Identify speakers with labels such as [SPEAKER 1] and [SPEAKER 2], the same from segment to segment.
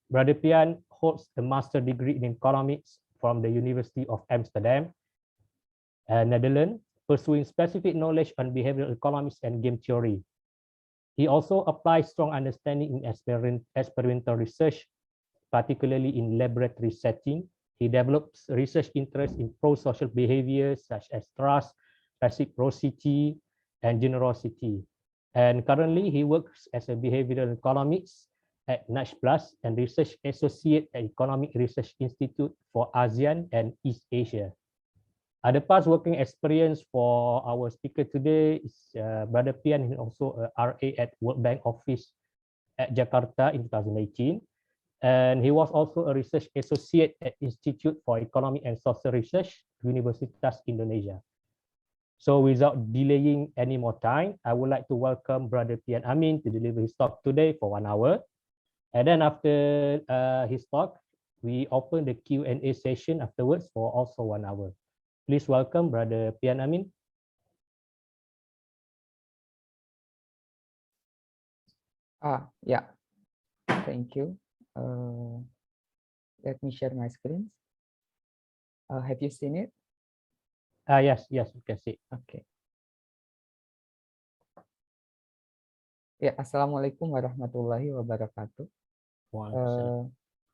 [SPEAKER 1] Brother Pyan holds a master's degree in economics from the University of Amsterdam, Netherlands, pursuing specific knowledge on behavioral economics and game theory. He also applies strong understanding in experimental research, particularly in laboratory setting. He develops research interest in pro-social behaviors such as trust, reciprocity, and generosity. And currently, he works as a behavioral economics at Nedgeplus and research associate at Economic Research Institute for ASEAN and East Asia. Other past working experience for our speaker today is Brother Pyan, and also a RA at World Bank Office at Jakarta in 2018. And he was also a research associate at Institute for Economic and Social Research, Universitas Indonesia. So without delaying any more time, I would like to welcome Brother Pyan Amin to deliver his talk today for 1 hour. And then after his talk, we open the Q&A session afterwards for also 1 hour. Please welcome Brother Pyan Amin.
[SPEAKER 2] Yeah, thank you. Let me share my screens. Have you seen it?
[SPEAKER 1] Yes, you can see.
[SPEAKER 2] Okay. Ya, Assalamualaikum warahmatullahi wabarakatuh.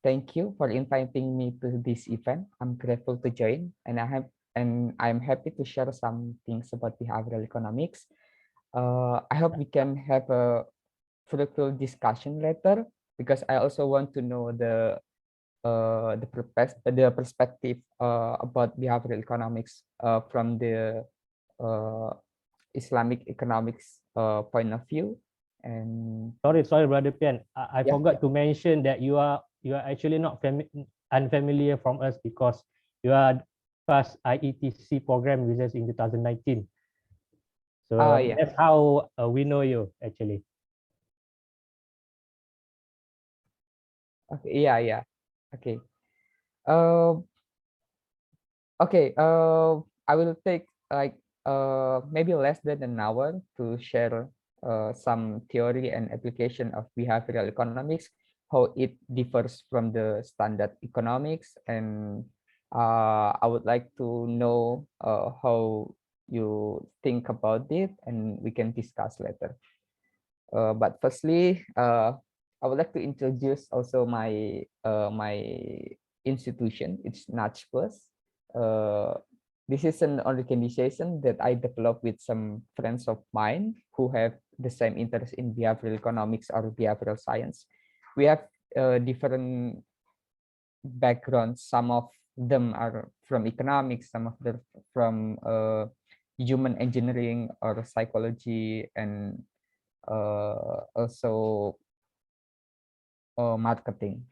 [SPEAKER 2] Thank you for inviting me to this event. I'm grateful to join, and I'm happy to share some things about behavioral economics. I hope we can have a fruitful discussion later, because I also want to know the perspective about behavioral economics from the Islamic economics point of view. And
[SPEAKER 1] sorry, Brother Pyan, I forgot to mention that you are actually not unfamiliar from us, because you are past IETC program with us in 2019. So that's how we know you actually.
[SPEAKER 2] Okay, yeah. Okay. I will take like maybe less than an hour to share some theory and application of behavioral economics, how it differs from the standard economics, and I would like to know how you think about it, and we can discuss later. But firstly, I would like to introduce also my my institution. It's Nedgeplus. This is an organization that I developed with some friends of mine who have the same interest in behavioral economics or behavioral science. We have different backgrounds. Some of them are from economics, some of them from human engineering or psychology, and also marketing.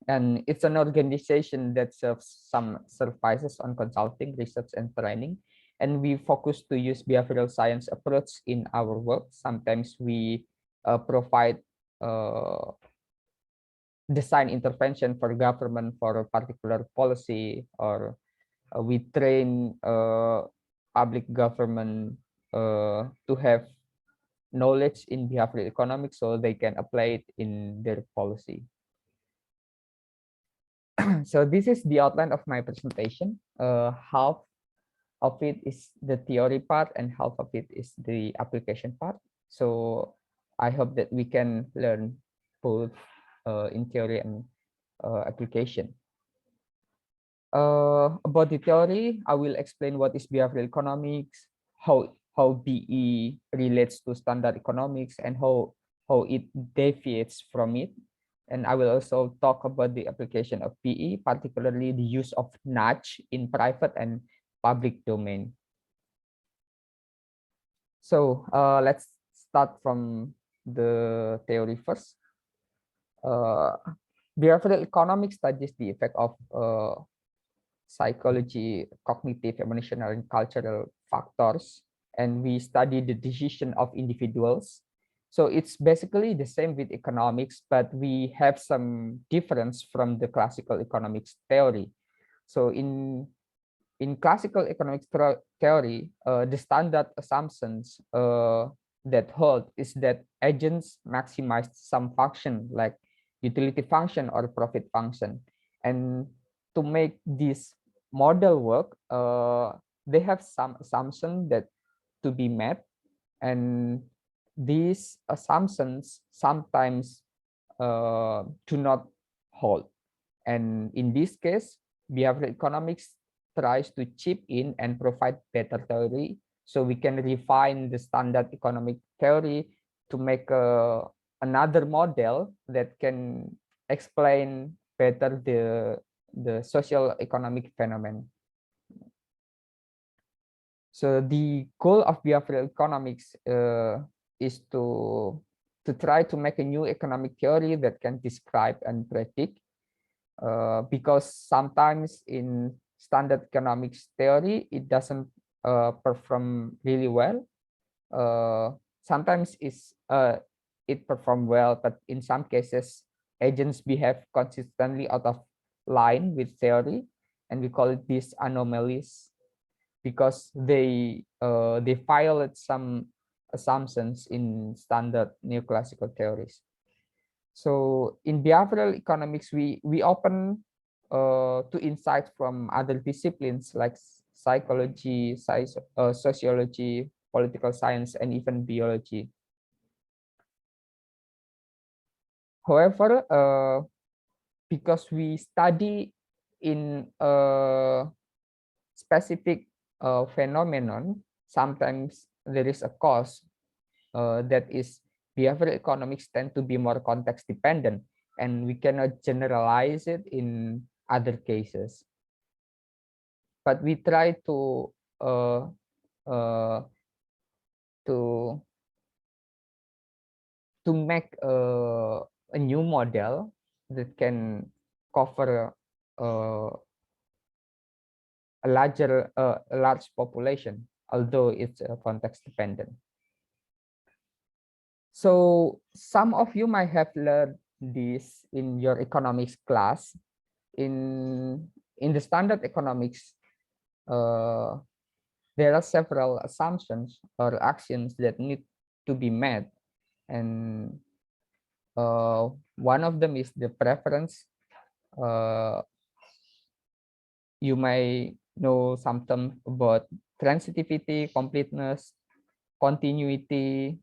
[SPEAKER 2] And it's an organization that serves some services on consulting, research, and training. And we focus to use behavioral science approach in our work. Sometimes we provide design intervention for government for a particular policy, or we train public government to have knowledge in behavioral economics so they can apply it in their policy. So this is the outline of my presentation. Half of it is the theory part and half of it is the application part. So I hope that we can learn both in theory and application. About the theory, I will explain what is behavioral economics, how BE relates to standard economics, and how it deviates from it. And I will also talk about the application of PE, particularly the use of nudge in private and public domain. So let's start from the theory first. Behavioral economics studies the effect of psychology, cognitive, emotional, and cultural factors, and we study the decision of individuals. So it's basically the same with economics, but we have some difference from the classical economics theory. So in classical economics theory, the standard assumptions that hold is that agents maximize some function like utility function or profit function. And to make this model work, they have some assumption that to be met, and these assumptions sometimes do not hold. And in this case, behavioral economics tries to chip in and provide better theory, so we can refine the standard economic theory to make another model that can explain better the social economic phenomenon. So the goal of behavioral economics is to try to make a new economic theory that can describe and predict, because sometimes in standard economics theory it doesn't perform really well. Sometimes it perform well, but in some cases agents behave consistently out of line with theory, and we call it these anomalies, because they violate some assumptions in standard neoclassical theories. So in behavioral economics, we open to insights from other disciplines like psychology, sociology, political science, and even biology. However, because we study in a specific phenomenon, sometimes there is a cause that is behavioral economics tend to be more context dependent, and we cannot generalize it in other cases. But we try to uh, uh, to make a new model that can cover a large population, although it's context dependent. So some of you might have learned this in your economics class. In the standard economics, there are several assumptions or actions that need to be met, and one of them is the preference. You may know something about transitivity, completeness, continuity,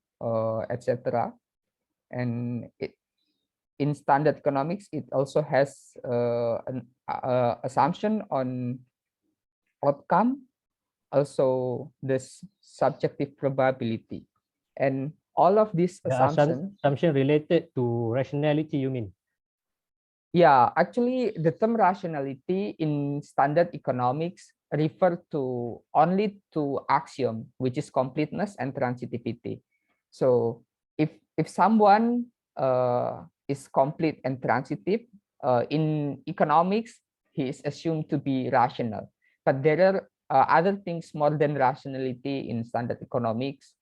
[SPEAKER 2] etc. And in standard economics, it also has an assumption on outcome, also this subjective probability, and all of these assumptions.
[SPEAKER 1] Assumption related to rationality, you mean?
[SPEAKER 2] Yeah, actually, the term rationality in standard economics refer to only to axiom, which is completeness and transitivity. So if someone is complete and transitive, in economics, he is assumed to be rational. But there are other things more than rationality in standard economics.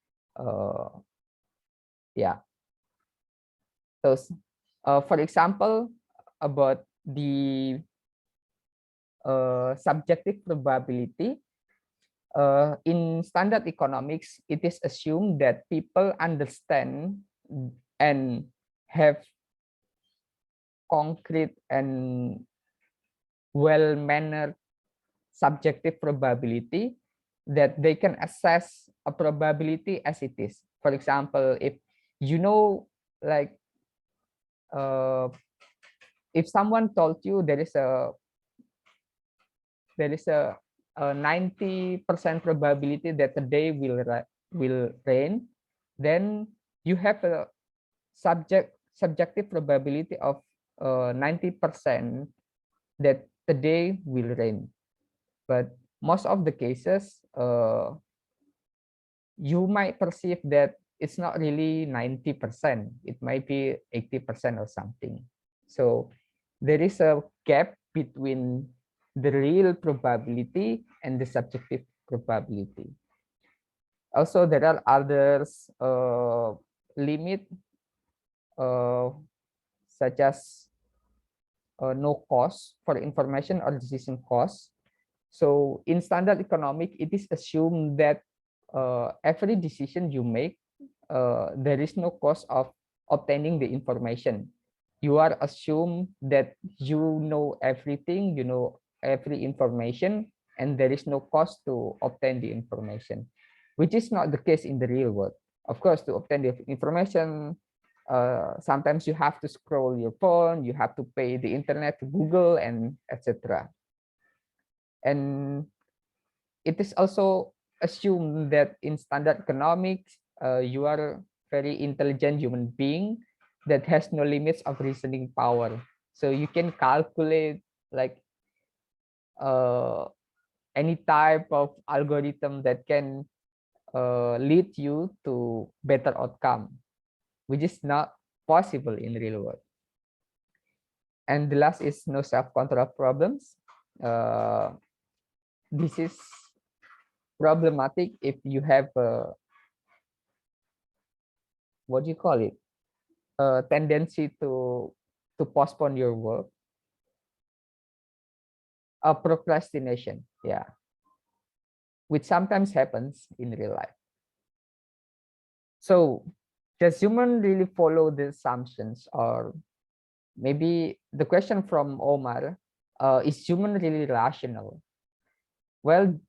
[SPEAKER 2] Yeah. So, for example, about the subjective probability, in standard economics, it is assumed that people understand and have concrete and well-mannered subjective probability, that they can assess a probability as it is. For example, if you know, like, if someone told you there is a 90% probability that the day will rain, then you have a subjective probability of 90% that the day will rain. But most of the cases, you might perceive that it's not really 90%. It might be 80% or something. So there is a gap between the real probability and the subjective probability. Also, there are others limit, such as no cost for information or decision cost. So in standard economic, it is assumed that every decision you make there is no cost of obtaining the information. You are assumed that you know everything, you know every information, and there is no cost to obtain the information, which is not the case in the real world. Of course, to obtain the information, sometimes you have to scroll your phone, you have to pay the internet to Google, and etc. And it is also assumed that in standard economics, you are very intelligent human being that has no limits of reasoning power. So you can calculate like any type of algorithm that can lead you to better outcome, which is not possible in real world. And the last is no self-control problems. This is problematic if you have what do you call it, a tendency to postpone your work, a procrastination, yeah, which sometimes happens in real life. So does human really follow the assumptions? Or maybe the question from Omar, is human really rational? Well,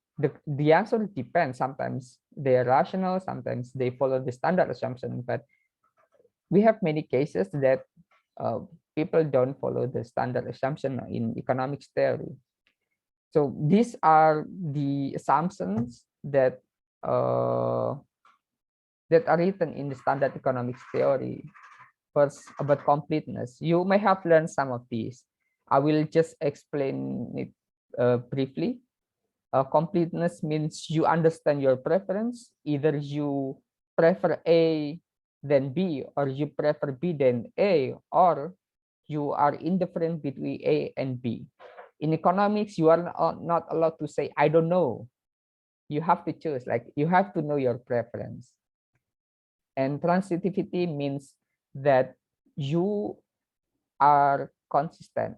[SPEAKER 2] the answer depends. Sometimes they are rational, sometimes they follow the standard assumption, but we have many cases that people don't follow the standard assumption in economics theory. So these are the assumptions that that are written in the standard economics theory. First, about completeness. You may have learned some of these. I will just explain it briefly. Completeness means you understand your preference. Either you prefer A than B, or you prefer B than A, or you are indifferent between A and B. In economics, you are not allowed to say, I don't know. You have to choose, like you have to know your preference. And transitivity means that you are consistent.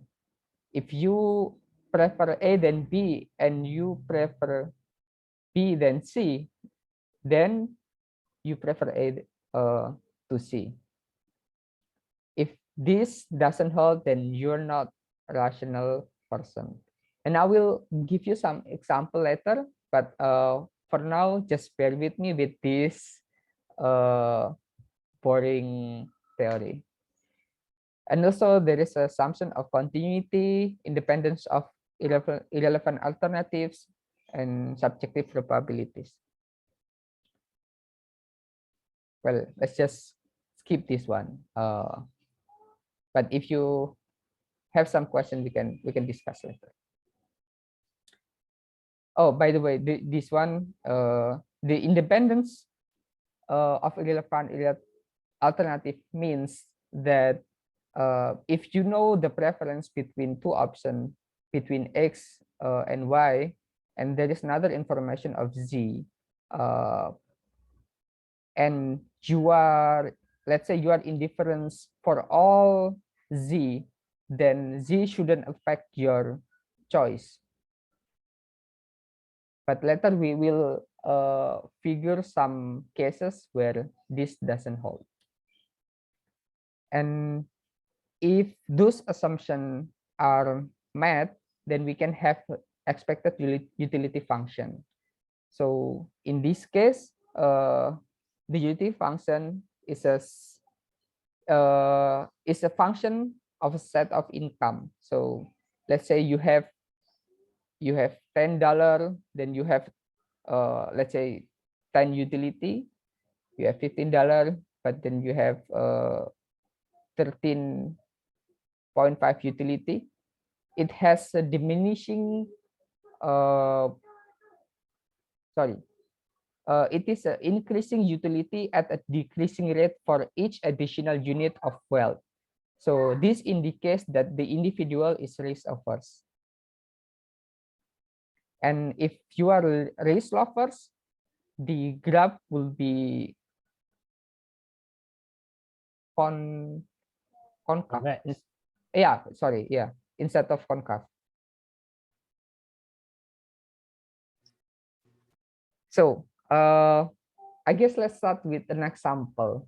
[SPEAKER 2] If you prefer A than B and you prefer B than C, then you prefer A to C. If this doesn't hold, then you're not a rational person. And I will give you some example later, but for now, just bear with me with this boring theory. And also there is an assumption of continuity, independence of irrelevant alternatives, and subjective probabilities. Well, let's just skip this one. But if you have some question, we can discuss later. Oh, by the way, this one, the independence of irrelevant alternative means that if you know the preference between two options, between X and Y, and there is another information of Z, and you are, let's say you are indifferent for all Z, then Z shouldn't affect your choice. But later we will figure some cases where this doesn't hold. And if those assumptions are met, then we can have expected utility function. So in this case, the utility function is a function of a set of income. So let's say you have $10, then you have let's say 10 utility, you have $15, but then you have 13.5 utility. It has a diminishing it is an increasing utility at a decreasing rate for each additional unit of wealth. So this indicates that the individual is risk averse. And if you are risk averse, the graph will be concave. Yeah, sorry, yeah, instead of concave. So I guess let's start with an example.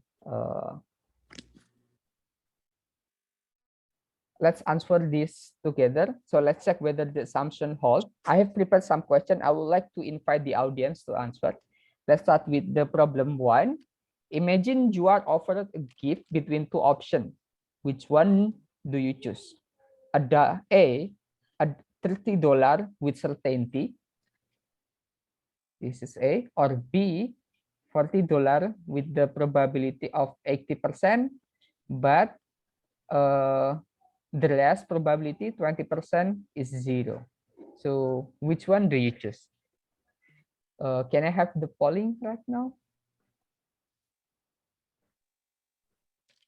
[SPEAKER 2] Let's answer this together. So let's check whether the assumption holds. I have prepared some question. I would like to invite the audience to answer. Let's start with the problem 1. Imagine you are offered a gift between two options. Which one do you choose? A $30 with certainty. This is A. Or B, $40 with the probability of 80%, but the last probability 20% is 0. So which one do you choose? Can I have the polling right now?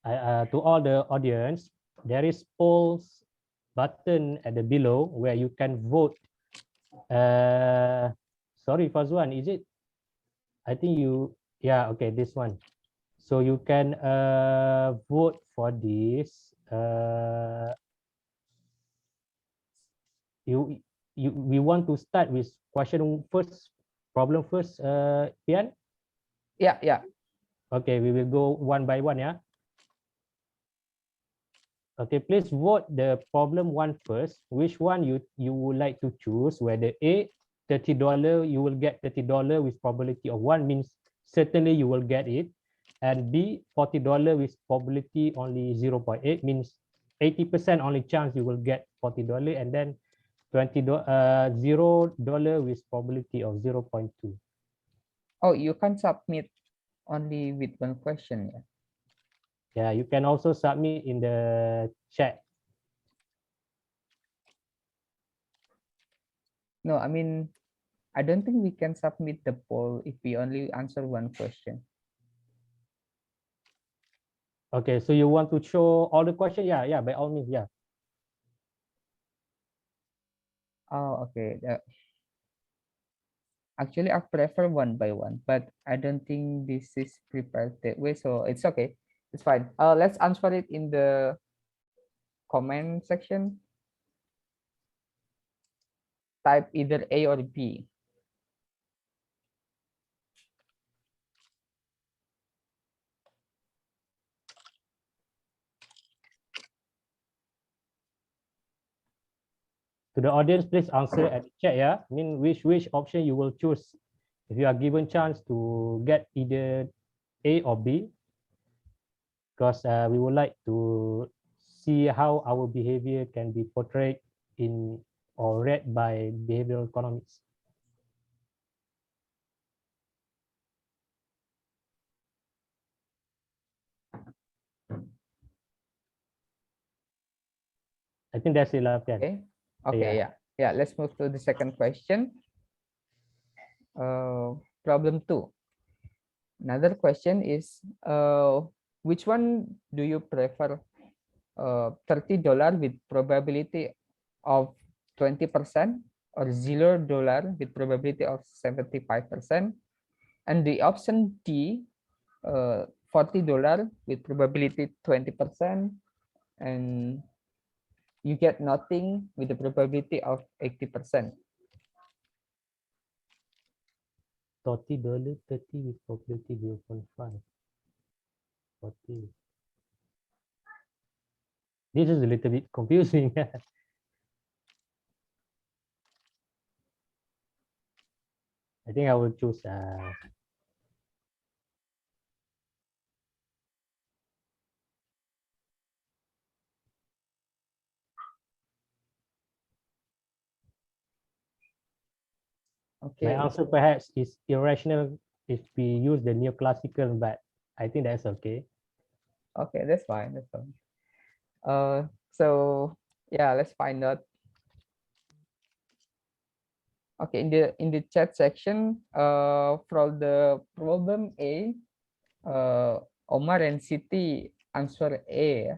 [SPEAKER 1] To all the audience, there is polls button at the below where you can vote. Sorry, Fazwan, is it? I think you, yeah, okay, this one. So you can vote for this. We want to start with question first, problem first, Pyan?
[SPEAKER 2] Yeah.
[SPEAKER 1] Okay, we will go one by one, yeah? Okay, please vote the problem 1 first. Which one you would like to choose? Whether A, $30, you will get $30 with probability of 1 means certainly you will get it. And B, $40 with probability only 0.8 means 80% only chance you will get $40. And then $0 with probability of 0.2.
[SPEAKER 2] Oh, you can submit only with one question.
[SPEAKER 1] Yeah, you can also submit in the chat.
[SPEAKER 2] No, I mean, I don't think we can submit the poll if we only answer one question.
[SPEAKER 1] Okay, so you want to show all the questions? Yeah, by all means, yeah.
[SPEAKER 2] Oh, okay. Actually, I prefer one by one, but I don't think this is prepared that way, so it's okay. It's fine. Let's answer it in the comment section. Type either A or B.
[SPEAKER 1] To the audience, please answer at the chat, yeah. I mean, which option you will choose if you are given chance to get either A or B, because we would like to see how our behavior can be portrayed in or read by behavioral economics. I think that's it, Pyan.
[SPEAKER 2] Okay, yeah. Let's move to the second question. Problem 2. Another question is, which one do you prefer? $30 with probability of 20% or $0 with probability of 75%, and the option D, $40 with probability 20%, and you get nothing with the probability of 80%.
[SPEAKER 1] $30, 30 with probability 0.5. 40. This is a little bit confusing. I think I will choose
[SPEAKER 2] Okay.
[SPEAKER 1] My answer perhaps is irrational if we use the neoclassical, but I think that's okay.
[SPEAKER 2] Okay, that's fine. That's fine. So yeah, let's find out. Okay, in the chat section, from the problem A, Omar and Siti answer A.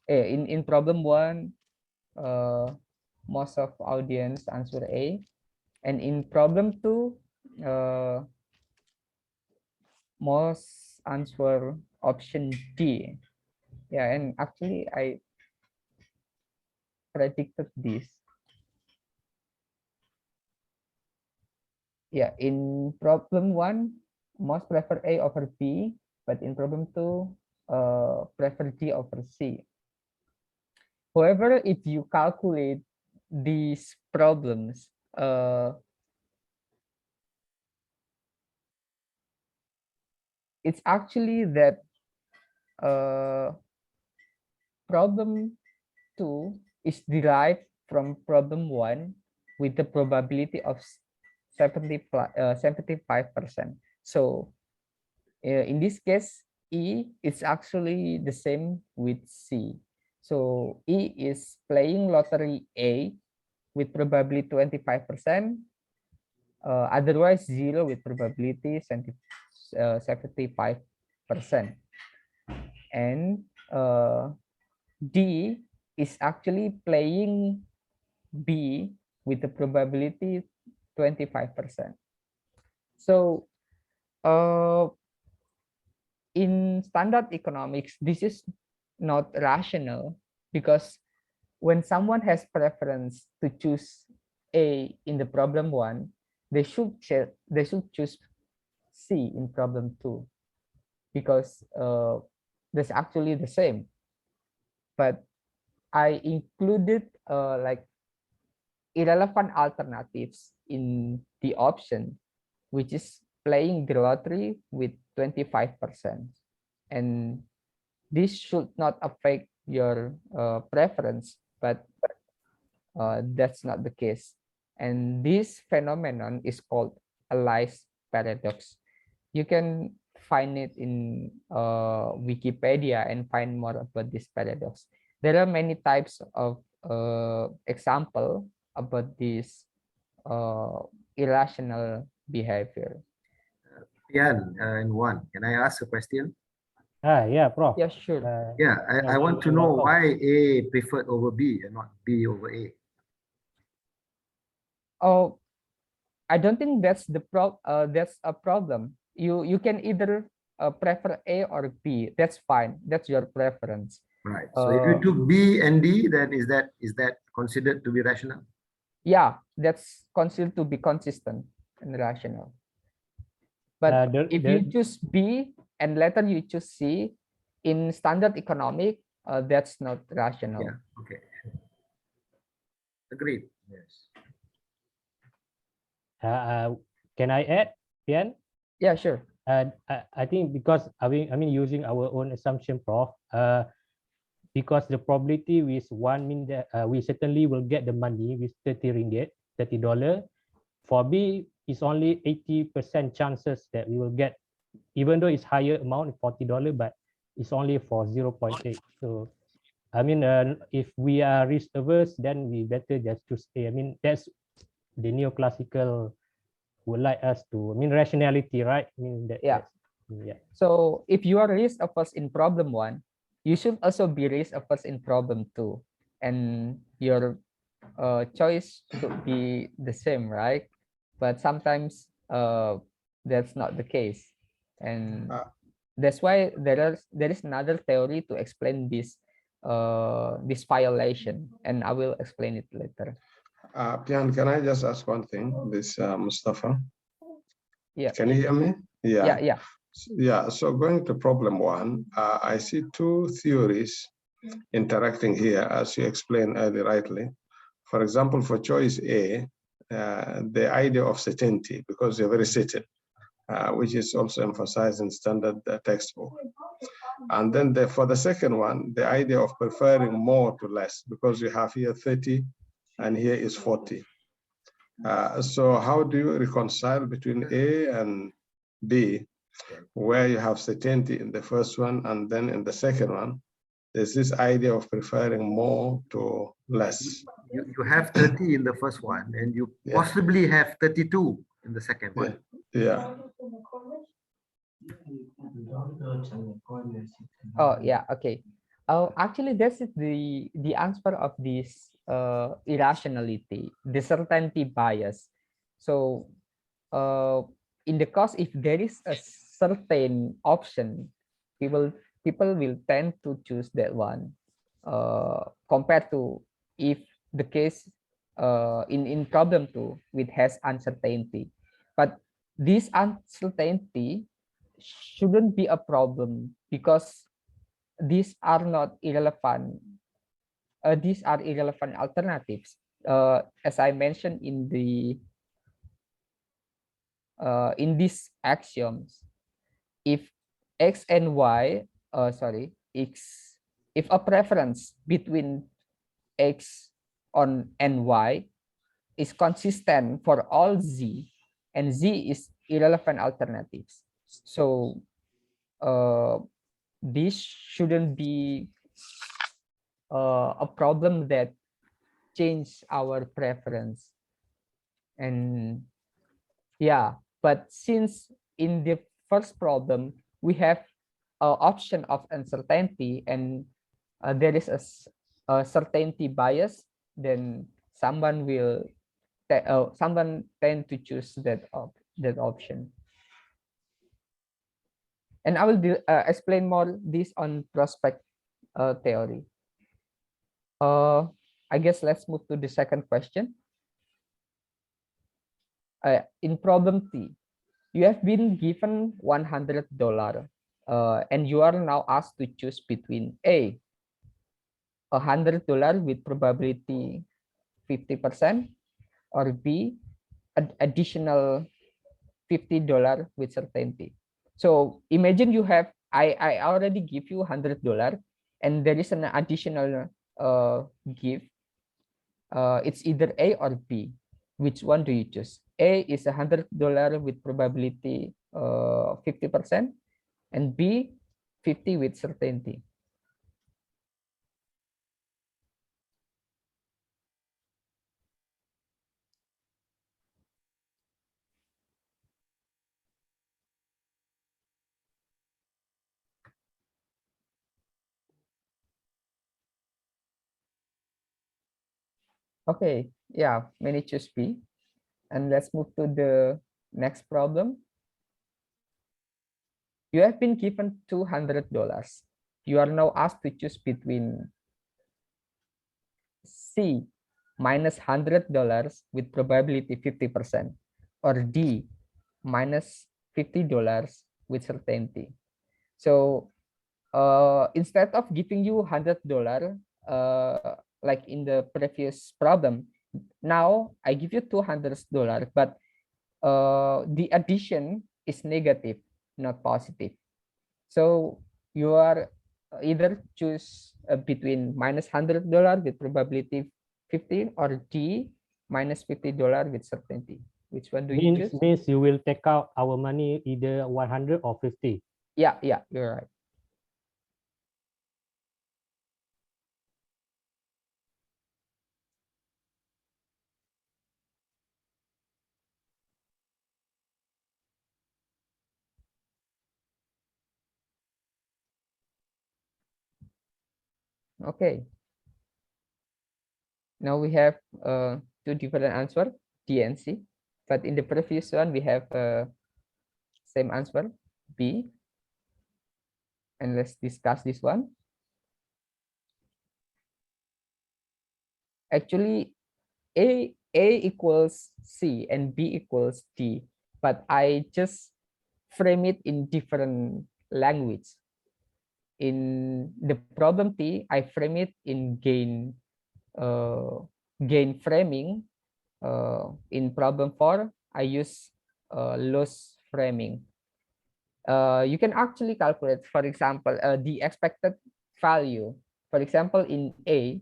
[SPEAKER 2] In problem 1, most of audience answer A, and in problem 2, most answer option D. Yeah, and actually I predicted this. Yeah, in problem 1, most prefer A over B, but in problem 2, prefer D over C. However, if you calculate these problems, it's actually that problem 2 is derived from problem 1 with the probability of 75%. So in this case, E is actually the same with C. So E is playing lottery A with probability 25%, otherwise 0 with probability 75%. And D is actually playing B with the probability 25%. So in standard economics, this is not rational, because when someone has preference to choose A in the problem 1, they should choose C in problem 2, because that's actually the same. But I included like irrelevant alternatives in the option, which is playing the lottery with 25%. And this should not affect your preference, but that's not the case. And this phenomenon is called a Lies paradox. You can find it in Wikipedia and find more about this paradox. There are many types of example about this irrational behavior.
[SPEAKER 3] Pyan, in one, can I ask a question?
[SPEAKER 1] Yeah, Prof.
[SPEAKER 2] Yeah, sure.
[SPEAKER 3] Yeah, I want to know why A preferred over B and not B over A.
[SPEAKER 2] Oh, I don't think that's that's a problem. You can either prefer A or B. That's fine. That's your preference.
[SPEAKER 3] Right. So if you took B and D, then is that considered to be rational?
[SPEAKER 2] Yeah, that's considered to be consistent and rational. But if you choose B and later you choose C in standard economic, that's not rational.
[SPEAKER 3] Yeah. Okay. Agreed. Yes.
[SPEAKER 1] Can I add, Pyan?
[SPEAKER 2] Yeah, sure.
[SPEAKER 1] I think because I mean using our own assumption, Prof. Because the probability with 1 means that we certainly will get the money with 30 ringgit, $30. For B, it's only 80% chances that we will get, even though it's higher amount, $40, but it's only for 0.8. So, I mean, if we are risk averse, then we better just choose A. I mean, that's the neoclassical would like us to, I mean, rationality, right? I mean,
[SPEAKER 2] yeah. So if you are risk averse in problem 1, you should also be risk averse in problem 2, and your choice should be the same, right? But sometimes that's not the case, and that's why there is another theory to explain this this violation, and I will explain it later.
[SPEAKER 4] Pyan, can I just ask one thing? This Mustafa.
[SPEAKER 2] Yeah.
[SPEAKER 4] Can you hear me?
[SPEAKER 2] Yeah. Yeah.
[SPEAKER 4] Yeah. So going to problem 1, I see two theories interacting here, as you explained earlier rightly. For example, for choice A, the idea of certainty, because you're very certain, which is also emphasized in standard textbook. And then for the second one, the idea of preferring more to less, because you have here 30 and here is 40. So how do you reconcile between A and B, where you have certainty in the first one, and then in the second one, there's this idea of preferring more to less?
[SPEAKER 3] You have 30 in the first one, and you possibly have 32 in the second one.
[SPEAKER 4] Yeah.
[SPEAKER 2] Oh, yeah. Okay. Actually, that's the answer of this irrationality, the certainty bias. So in the case, if there is a certain option, people will tend to choose that one compared to if the case in problem 2 which has uncertainty. But this uncertainty shouldn't be a problem because these are not irrelevant. These are irrelevant alternatives. As I mentioned in these axioms, if x and y, if a preference between x and y is consistent for all z, and z is irrelevant alternatives, so this shouldn't be a problem that change our preference. And yeah, but since in the first problem we have an option of uncertainty, and there is a certainty bias, then someone tend to choose that option. And I will explain more this on prospect theory. I guess let's move to the second question. In problem T, you have been given $100, and you are now asked to choose between A, $100 with probability 50%, or B, additional $50 with certainty. So imagine you have, I already give you $100, and there is an additional gift. It's either A or B. Which one do you choose? A is $100 with probability 50%, and B 50 with certainty. Okay, yeah, many choose B. And let's move to the next problem. You have been given $200. You are now asked to choose between C, minus $100 with probability 50%, or D, minus $50 with certainty. So instead of giving you $100, like in the previous problem, now I give you $200, but the addition is negative, not positive. So you are either choose between minus $100 with probability 50, or D, minus $50 with certainty. Which one do you choose?
[SPEAKER 1] Means you will take out our money either 100 or 50.
[SPEAKER 2] Yeah, you're right. Okay. Now we have two different answers, D and C. But in the previous one, we have same answer, B. And let's discuss this one. Actually, A equals C and B equals D, but I just frame it in different language. In the problem T, I frame it in gain framing. In problem 4, I use loss framing. You can actually calculate, for example, the expected value. For example, in A,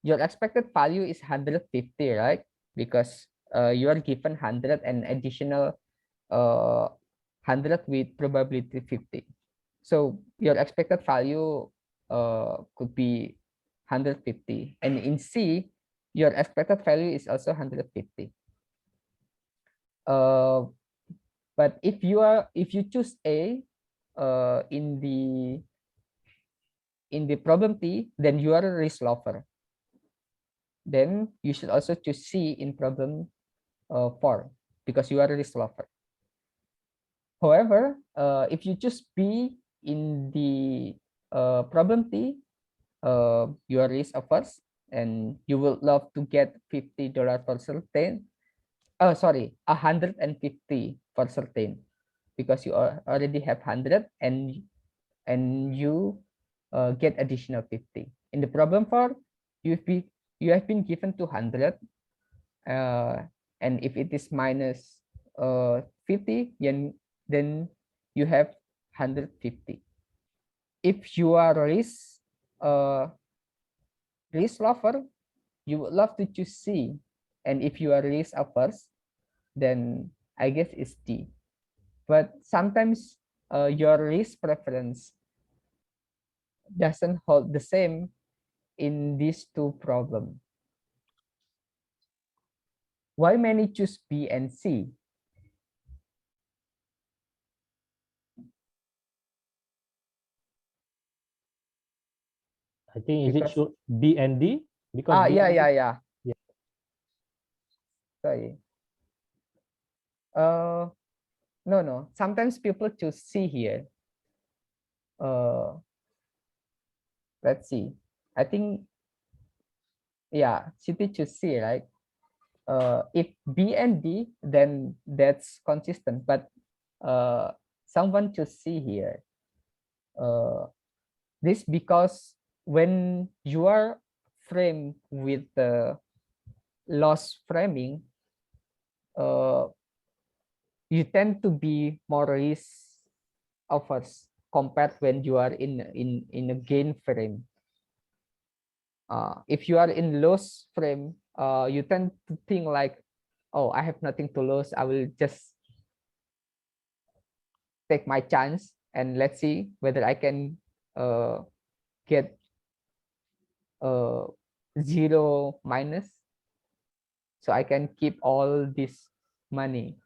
[SPEAKER 2] your expected value is 150, right? Because you are given 100 and additional 100 with probability 50. So your expected value could be 150. And in C, your expected value is also 150. But if you choose A in the problem T, then you are a risk lover. Then you should also choose C in problem 4, because you are a risk lover. However, if you choose B in the problem T, you are risk averse, and you will love to get $50 for certain. Oh, sorry, 150 for certain. because you already have 100 and you get additional 50. In the problem 4, you have been given 200, and if it is minus 50, then you have 150. If you are risk lover, you would love to choose C, and if you are risk averse, then I guess it's D. But sometimes your risk preference doesn't hold the same in these two problems. Why many choose B and C?
[SPEAKER 1] I think is it
[SPEAKER 2] Because-
[SPEAKER 1] should B and D? Because B
[SPEAKER 2] yeah.
[SPEAKER 1] and D,
[SPEAKER 2] Yeah. Sorry. No. Sometimes people choose C here. Let's see. I think, yeah, City choose C, right? If B and D, then that's consistent. But someone choose C here. This because when you are framed with the loss framing, you tend to be more risk averse compared when you are in a gain frame. If you are in loss frame, you tend to think like, oh, I have nothing to lose. I will just take my chance and let's see whether I can get 0 minus, so I can keep all this money.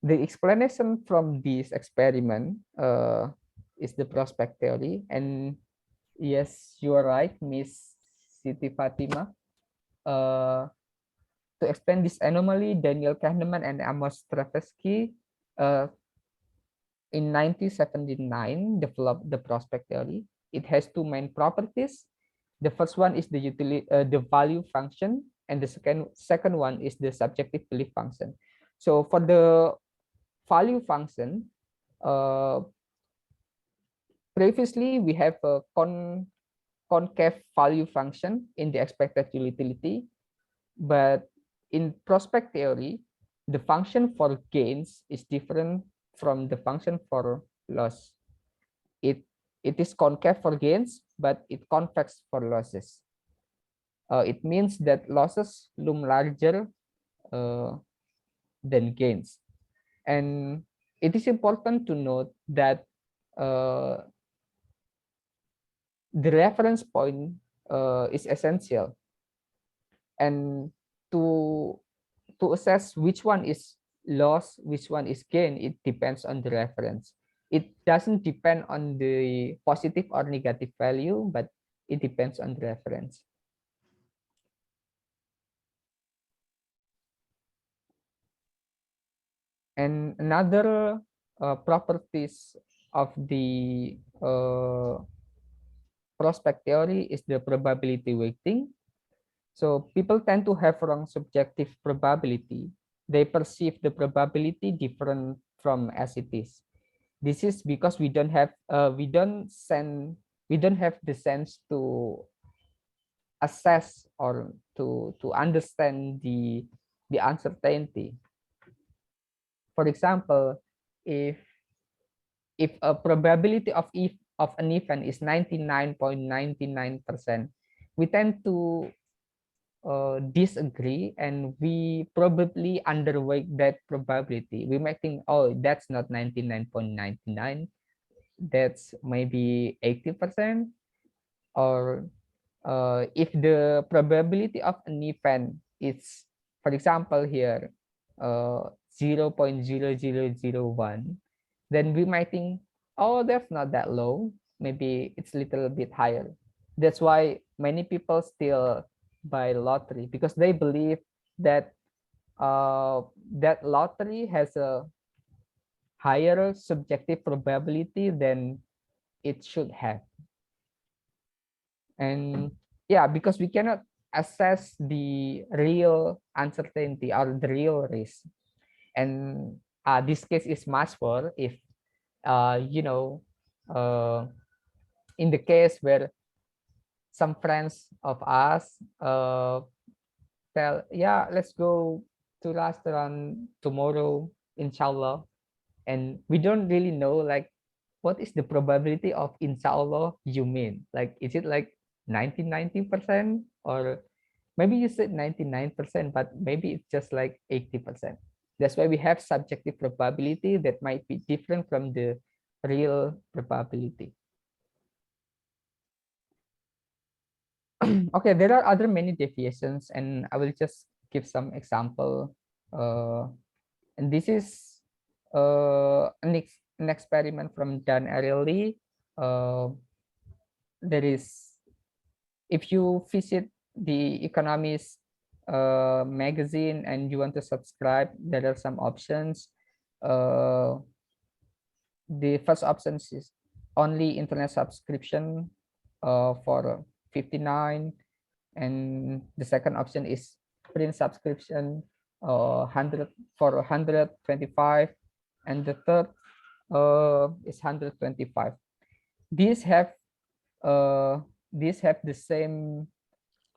[SPEAKER 2] The explanation from this experiment is the prospect theory. And yes, you are right, Miss Siti Fatima. To explain this anomaly, Daniel Kahneman and Amos Tversky in 1979 developed the prospect theory. It has two main properties. The first one is the value function, and the second one is the subjective belief function. So for the value function, previously we have a concave value function in the expected utility, but in prospect theory, the function for gains is different from the function for loss. It is concave for gains, but it convex for losses. It means that losses loom larger than gains. And it is important to note that the reference point is essential. And to assess which one is loss, which one is gain, it depends on the reference. It doesn't depend on the positive or negative value, but it depends on the reference. And another properties of the prospect theory is the probability weighting. So people tend to have wrong subjective probability. They perceive the probability different from as it is. This is because we don't have the sense to assess or to understand the uncertainty. For example, if a probability of an event is 99.99%, we tend to disagree, and we probably underweight that probability. We might think, oh, that's not 99.99, that's maybe 80%. Or if the probability of an event is, for example here, 0.0001, then we might think, oh, that's not that low, maybe it's a little bit higher. That's why many people still buy lottery, because they believe that that lottery has a higher subjective probability than it should have. And yeah, because we cannot assess the real uncertainty or the real risk. And this case is much worse if, you know, in the case where some friends of us tell, yeah, let's go to restaurant tomorrow, inshallah. And we don't really know, like, what is the probability of inshallah you mean? Like, is it like 90%, or maybe you said 99%, but maybe it's just like 80%. That's why we have subjective probability that might be different from the real probability. Okay, there are other many deviations, and I will just give some example. And this is an experiment from Dan Ariely. There is, if you visit the Economist magazine and you want to subscribe, there are some options. The first option is only internet subscription for 59, and the second option is print subscription 100 for 125, and the third is 125. These have the same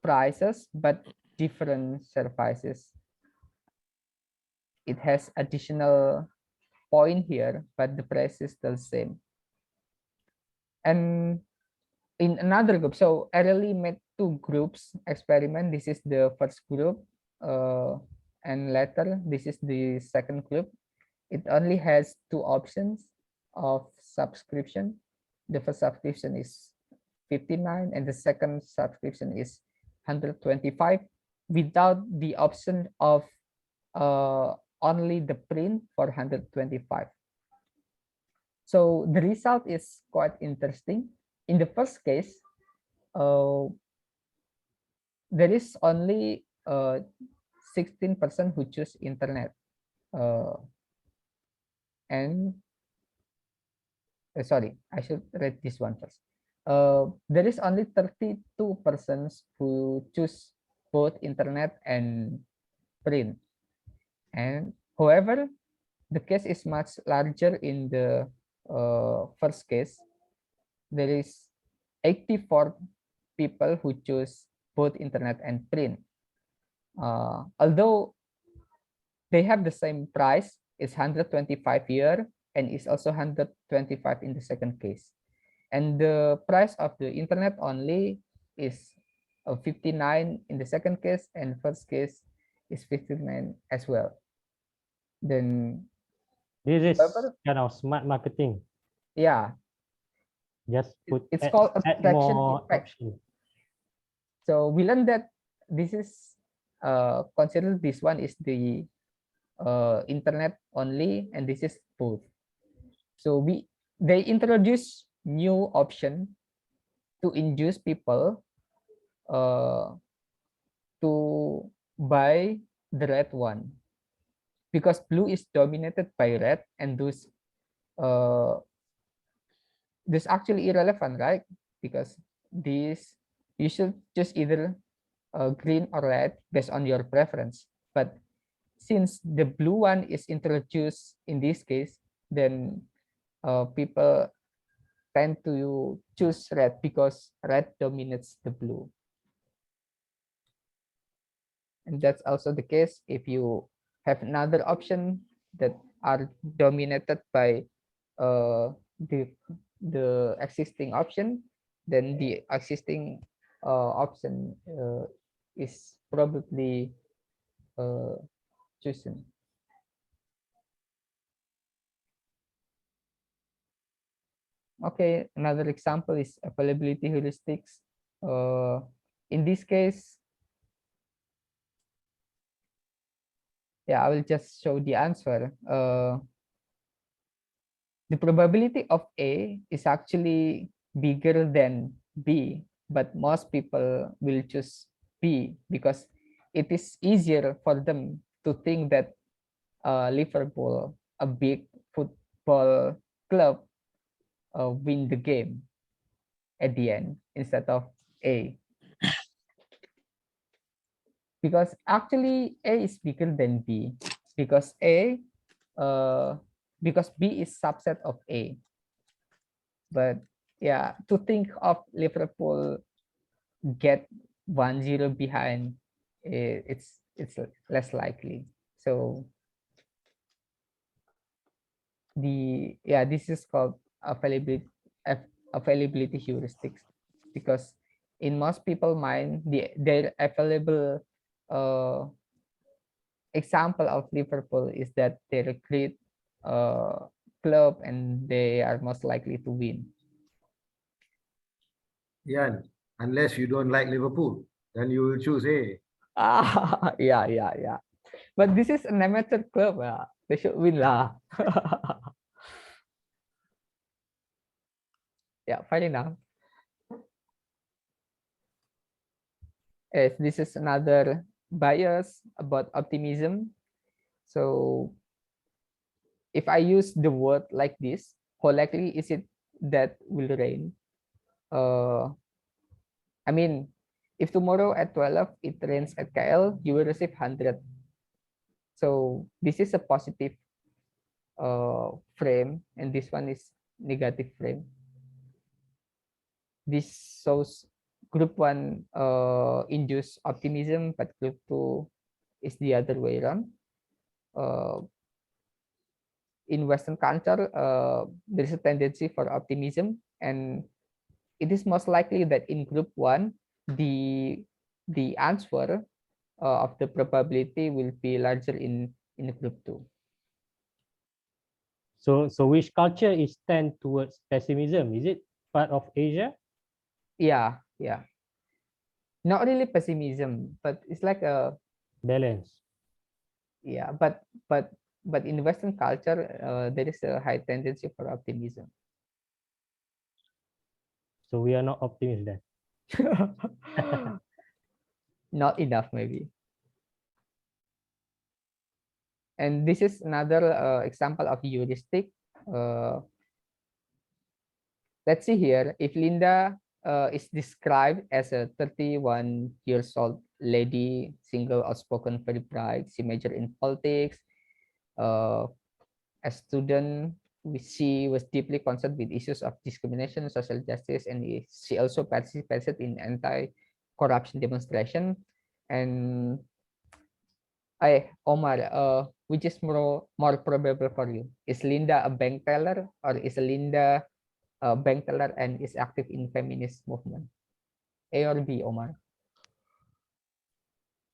[SPEAKER 2] prices but different services. It has additional point here, but the price is still the same. And in another group, so Ariely made two groups experiment. This is the first group, and later this is the second group. It only has two options of subscription. The first subscription is 59, and the second subscription is 125, without the option of only the print for 125. So the result is quite interesting. In the first case, there is only 16% who choose internet, and sorry, I should read this one first. There is only 32% who choose both internet and print. And however, the case is much larger in the first case. There is 84 people who choose both internet and print. Although they have the same price, it's 125 here, and it's also 125 in the second case. And the price of the internet only is 59 in the second case, and first case is 59 as well. Then
[SPEAKER 1] this is kind of smart marketing.
[SPEAKER 2] Yeah,
[SPEAKER 1] Just put
[SPEAKER 2] it's called abstraction
[SPEAKER 1] more
[SPEAKER 2] effect.
[SPEAKER 1] option.
[SPEAKER 2] So we learned that this is consider this one is the internet only, and this is both. So they introduce new option to induce people to buy the red one, because blue is dominated by red, and those this actually irrelevant, right? Because this, you should choose either green or red based on your preference. But since the blue one is introduced in this case, then people tend to choose red because red dominates the blue. And that's also the case if you have another option that are dominated by the existing option, then the existing option is probably chosen. Okay, another example is availability heuristics. In this case, yeah, I will just show the answer. The probability of A is actually bigger than B, but most people will choose B because it is easier for them to think that Liverpool, a big football club, win the game at the end instead of A. because actually A is bigger than B, because because B is subset of A. But yeah, to think of Liverpool get 1-0 behind, it's less likely. So this is called availability heuristics, because in most people mind their available example of Liverpool is that they're a great club and they are most likely to win.
[SPEAKER 3] Yeah, unless you don't like Liverpool, then you will choose A.
[SPEAKER 2] Yeah. But this is an amateur club. They should win lah. Yeah, fair enough. Yes, this is another bias about optimism. So if I use the word like this, how likely is it that will rain? I mean, if tomorrow at 12 it rains at KL, you will receive 100. So this is a positive frame, and this one is negative frame. This shows group 1 induce optimism, but group 2 is the other way around. In Western culture, there is a tendency for optimism, and it is most likely that in group 1, the answer of the probability will be larger in group 2.
[SPEAKER 1] So which culture is tend towards pessimism? Is it part of Asia?
[SPEAKER 2] Yeah. Not really pessimism, but it's like a
[SPEAKER 1] Balance.
[SPEAKER 2] yeah. But in Western culture, there is a high tendency for optimism.
[SPEAKER 1] So we are not optimists then.
[SPEAKER 2] Not enough, maybe. And this is another example of heuristic. Let's see here. If Linda is described as a 31 years old lady, single, outspoken, very bright, she majored in politics. A student, she was deeply concerned with issues of discrimination, social justice, and she also participated in anti-corruption demonstration. And Omar, which is more probable for you? Is Linda a bank teller, or is Linda a bank teller and is active in feminist movement? A or B, Omar?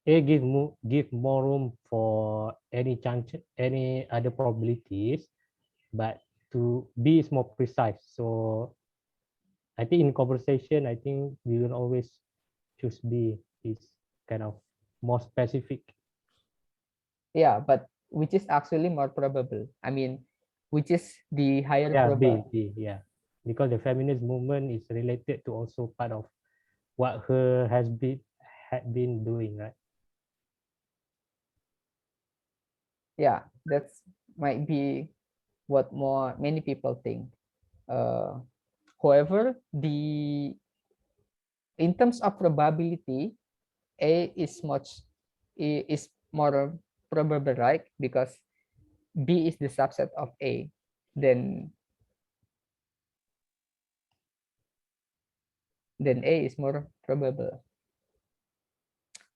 [SPEAKER 1] A give more room for any chance, any other probabilities, but to B is more precise. So I think in conversation, I think we will always choose B. Is kind of more specific.
[SPEAKER 2] Yeah, but which is actually more probable? I mean, which is the higher
[SPEAKER 1] Yeah,
[SPEAKER 2] probability?
[SPEAKER 1] B, yeah, because the feminist movement is related to also part of what her had been doing, right?
[SPEAKER 2] Yeah, that's might be what many people think. However, in terms of probability, A is more probable, right? Because B is the subset of A. Then A is more probable.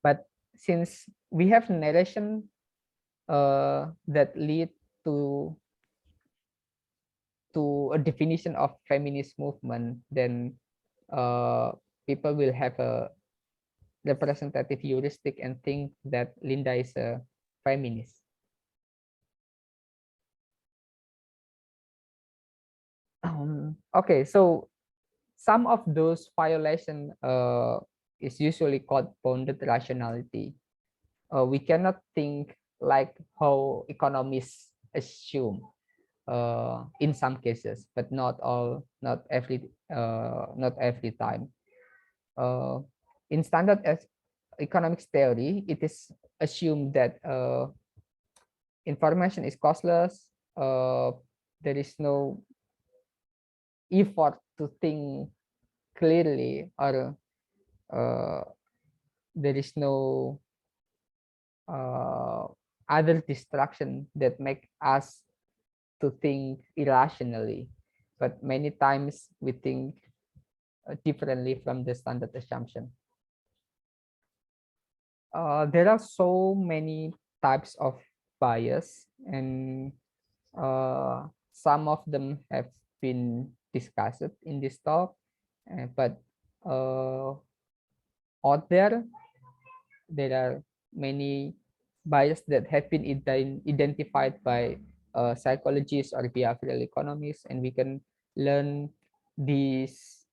[SPEAKER 2] But since we have narration that lead to a definition of feminist movement, then people will have a representative heuristic and think that Linda is a feminist. Okay, so some of those violation is usually called bounded rationality. We cannot think like how economists assume in some cases, but not every time. In standard economics theory, it is assumed that information is costless. There is no effort to think clearly, or there is no other distraction that make us to think irrationally, but many times we think differently from the standard assumption. There are so many types of bias, and some of them have been discussed in this talk, but out there are many bias that have been identified by psychologists or behavioral economists, and we can learn these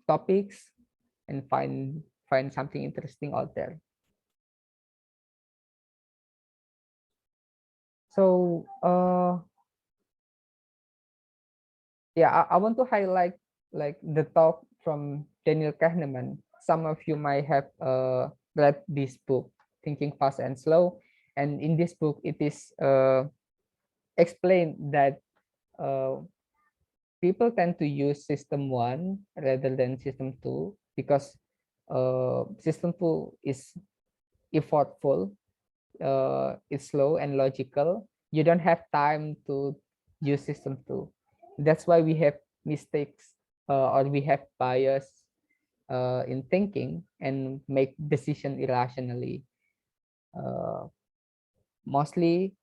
[SPEAKER 2] topics and find something interesting out there. So yeah, I want to highlight like the talk from Daniel Kahneman. Some of you might have read this book, Thinking Fast and Slow, and in this book it is explained that people tend to use system 1 rather than system 2 because system 2 is effortful, it's slow and logical. You don't have time to use system 2. That's why we have mistakes or we have bias in thinking and make decision irrationally. Mostly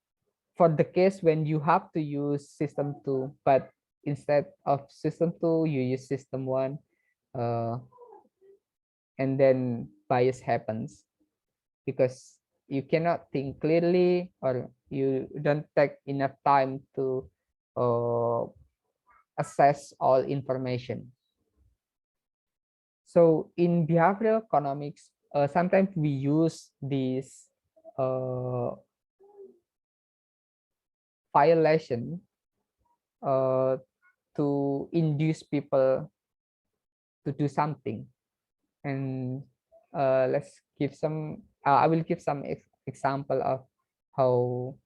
[SPEAKER 2] for the case when you have to use system 2, but instead of system 2 you use system 1, and then bias happens because you cannot think clearly or you don't take enough time to assess all information. So in behavioral economics, sometimes we use this violation to induce people to do something. And let's give some, I will give some example of how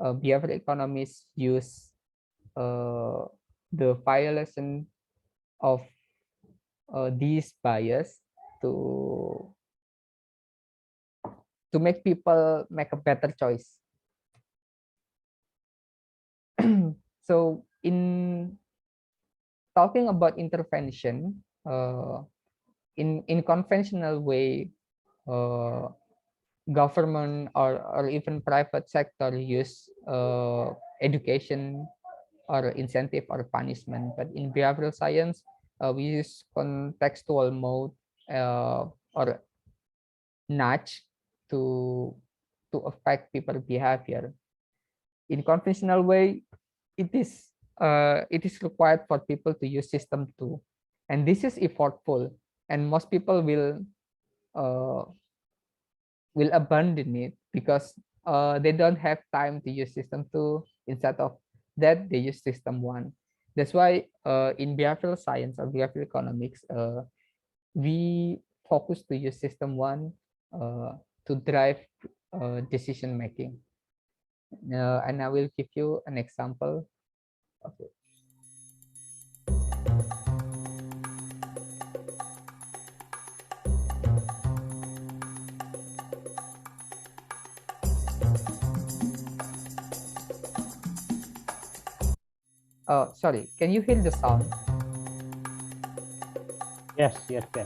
[SPEAKER 2] behavioral economists use the violation of these bias to make people make a better choice. So in talking about intervention, in conventional way, government or even private sector use education or incentive or punishment, but in behavioral science we use contextual mode or nudge to affect people behavior. In conventional way, it is required for people to use system 2, and this is effortful, and most people will abandon it because they don't have time to use system 2. Instead of that, they use system 1. That's why in behavioral science or behavioral economics, we focus to use system 1 to drive decision making. And I will give you an example of it. Sorry, can you hear the sound?
[SPEAKER 1] Yes.
[SPEAKER 2] Okay.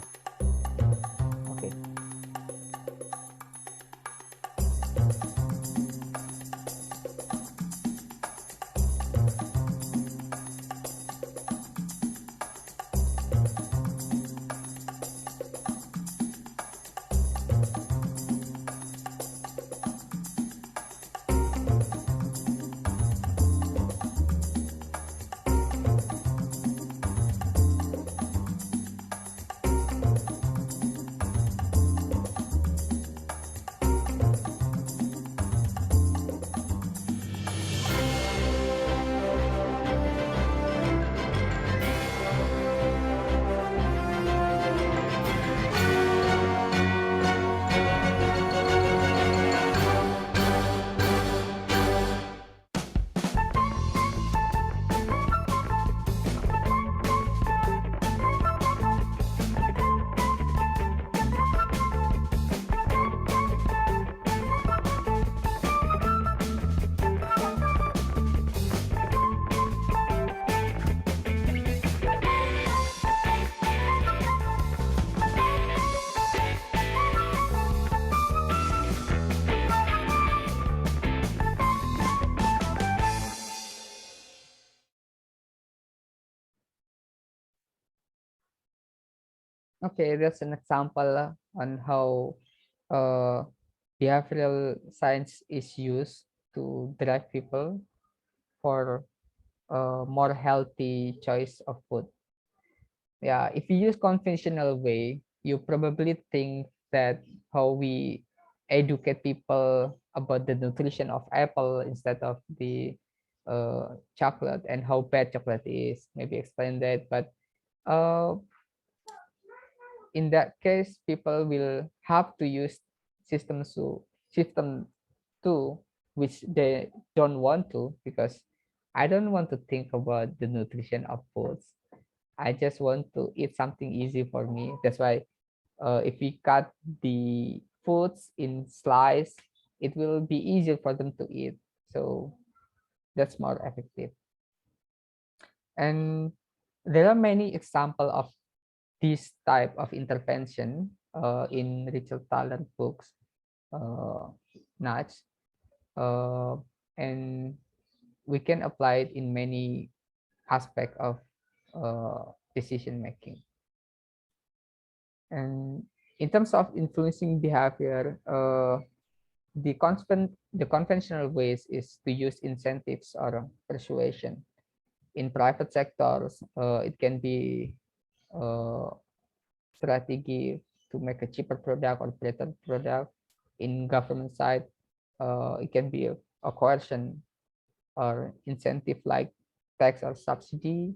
[SPEAKER 2] Okay, that's an example on how behavioral science is used to drive people for a more healthy choice of food. Yeah, if you use conventional way, you probably think that how we educate people about the nutrition of apple instead of the chocolate and how bad chocolate is. Maybe explain that, but uh, in that case, people will have to use system two, which they don't want to, because I don't want to think about the nutrition of foods. I just want to eat something easy for me. That's why if we cut the foods in slice, it will be easier for them to eat. So that's more effective. And there are many examples of this type of intervention in Richard Thaler books, Nudge, and we can apply it in many aspects of decision making. And in terms of influencing behavior, the conventional ways is to use incentives or persuasion. In private sectors, it can be strategy to make a cheaper product or better product. In government side, it can be a coercion or incentive like tax or subsidy.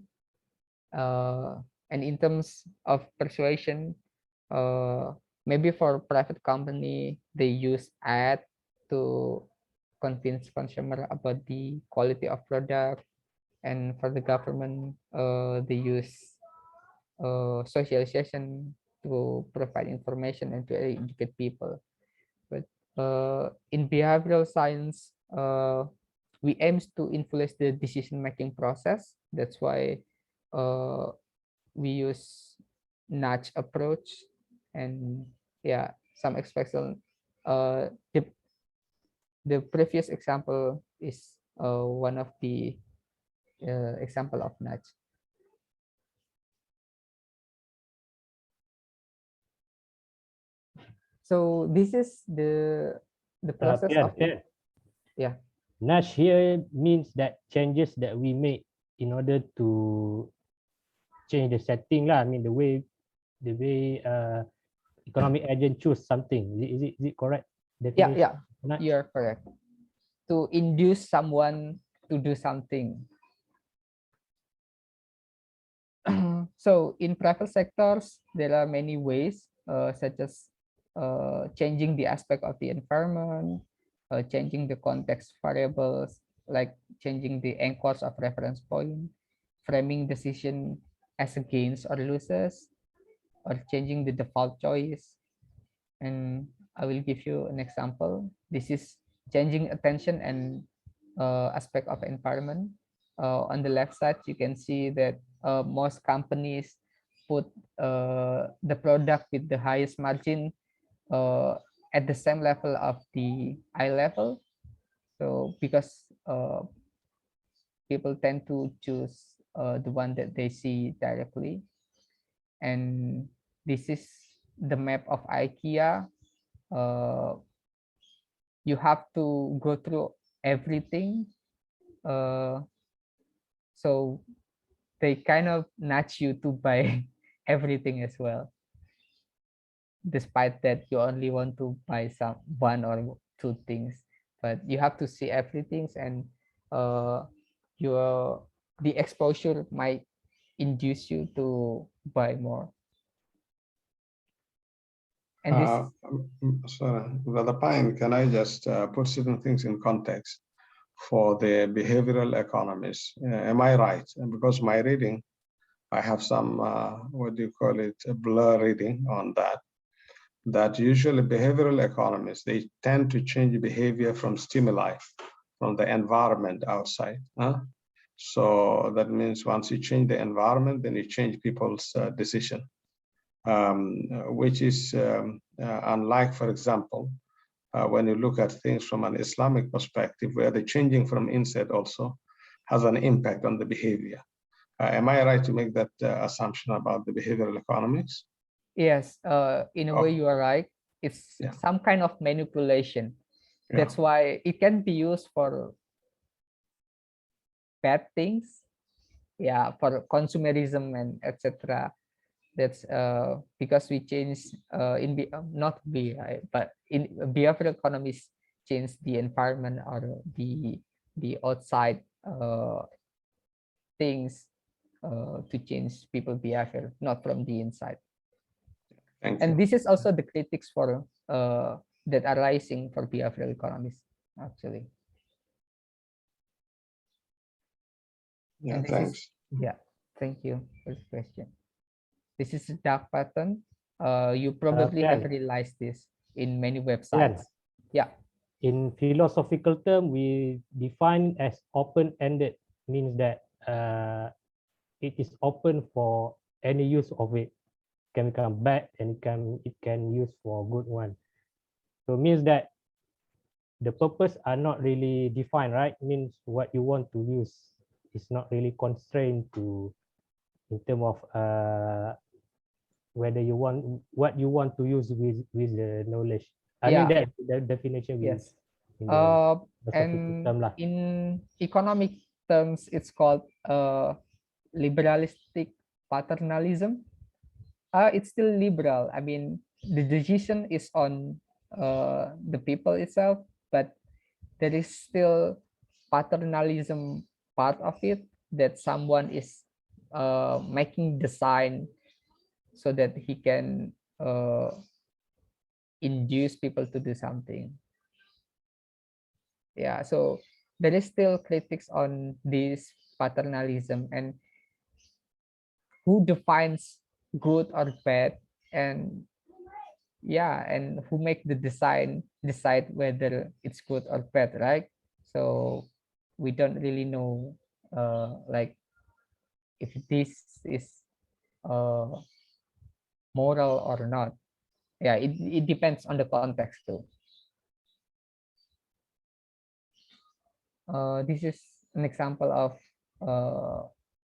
[SPEAKER 2] And in terms of persuasion, maybe for private company, they use ad to convince consumer about the quality of product. And for the government, they use socialization to provide information and to educate people. But in behavioral science, we aim to influence the decision-making process. That's why we use nudge approach. And yeah, some aspects on the previous example is one of the example of nudge. So this is the process
[SPEAKER 1] Pyan,
[SPEAKER 2] of
[SPEAKER 1] Pyan.
[SPEAKER 2] yeah.
[SPEAKER 1] Nash here means that changes that we make in order to change the setting lah. I mean the way economic agent choose something. Is it correct?
[SPEAKER 2] Yeah,
[SPEAKER 1] Definition?
[SPEAKER 2] yeah,
[SPEAKER 1] Nudge?
[SPEAKER 2] you're correct. To induce someone to do something. So in private sectors, there are many ways, such as changing the aspect of the environment, changing the context variables, like changing the anchors of reference point, framing decision as a gains or losses, or changing the default choice. And I will give you an example. This is changing attention and aspect of environment. On the left side, you can see that most companies put the product with the highest margin at the same level of the eye level. So because people tend to choose the one that they see directly. And this is the map of IKEA. You have to go through everything. So they kind of nudge you to buy everything as well, despite that you only want to buy some one or two things, but you have to see everything. And your the exposure might induce you to buy more. And this
[SPEAKER 4] Sorry, Brother Pine, can I just put certain things in context for the behavioral economists? Am I right? And because my reading, I have some, what do you call it, a blur reading on that usually behavioral economists, they tend to change behavior from stimuli, from the environment outside. So that means once you change the environment, then you change people's decision. Which is unlike, for example, when you look at things from an Islamic perspective, where the changing from inside also has an impact on the behavior. Am I right to make that assumption about the behavioral economics?
[SPEAKER 2] Yes, in a way
[SPEAKER 4] Oh,
[SPEAKER 2] you are right. It's
[SPEAKER 4] yeah.
[SPEAKER 2] some kind of manipulation. That's
[SPEAKER 4] Yeah.
[SPEAKER 2] why it can be used for bad things. Yeah, for consumerism and etc. That's because we change not be right, but in behavioral economists change the environment or the outside things to change people behavior, not from the inside.
[SPEAKER 4] Thank
[SPEAKER 2] And
[SPEAKER 4] you.
[SPEAKER 2] this is also the critics for that are rising for behavioral economists actually.
[SPEAKER 4] Yeah,
[SPEAKER 2] And this is
[SPEAKER 4] thanks.
[SPEAKER 2] thank you for the question. This is a dark pattern. You probably have
[SPEAKER 1] Pyan,
[SPEAKER 2] realized this in many
[SPEAKER 1] Pyan,
[SPEAKER 2] websites. Yeah.
[SPEAKER 1] in philosophical term, we define as open-ended means that it is open for any use of it. Can become bad and it can use for good one. So means that the purpose are not really defined, right? Means what you want to use is not really constrained to in terms of whether you want what you want to use with the knowledge. I mean
[SPEAKER 2] Yeah.
[SPEAKER 1] that the definition we
[SPEAKER 2] Yes.
[SPEAKER 1] in the philosophical
[SPEAKER 2] And
[SPEAKER 1] term lah.
[SPEAKER 2] in economic terms, it's called liberalistic paternalism. It's still liberal. I mean, the decision is on the people itself, but there is still paternalism part of it, that someone is making design so that he can induce people to do something. Yeah, so there is still critics on this paternalism and who defines good or bad, and yeah, and who make the decide whether it's good or bad, right? So we don't really know like if this is uh moral or not. Yeah, it depends on the context too. This is an example of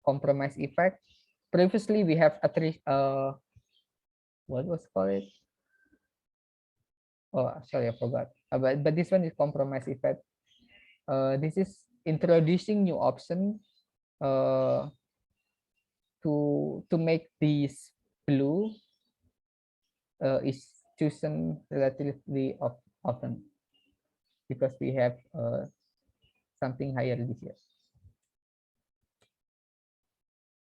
[SPEAKER 2] compromise effect. Previously we have a what was called it? Oh, sorry, I forgot. But this one is compromise effect. This is introducing new option uh, to make this blue is chosen relatively often because we have something higher this year.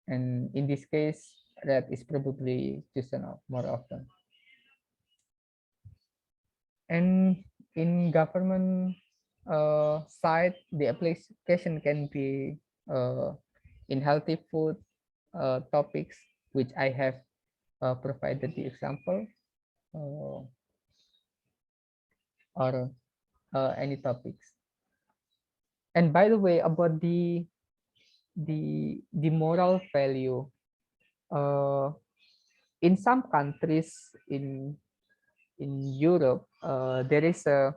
[SPEAKER 2] And in this case, red is probably chosen more often. And in government side, the application can be in healthy food topics, which I have provided the example, or any topics. And by the way, about the moral value, in some countries in Europe, there is a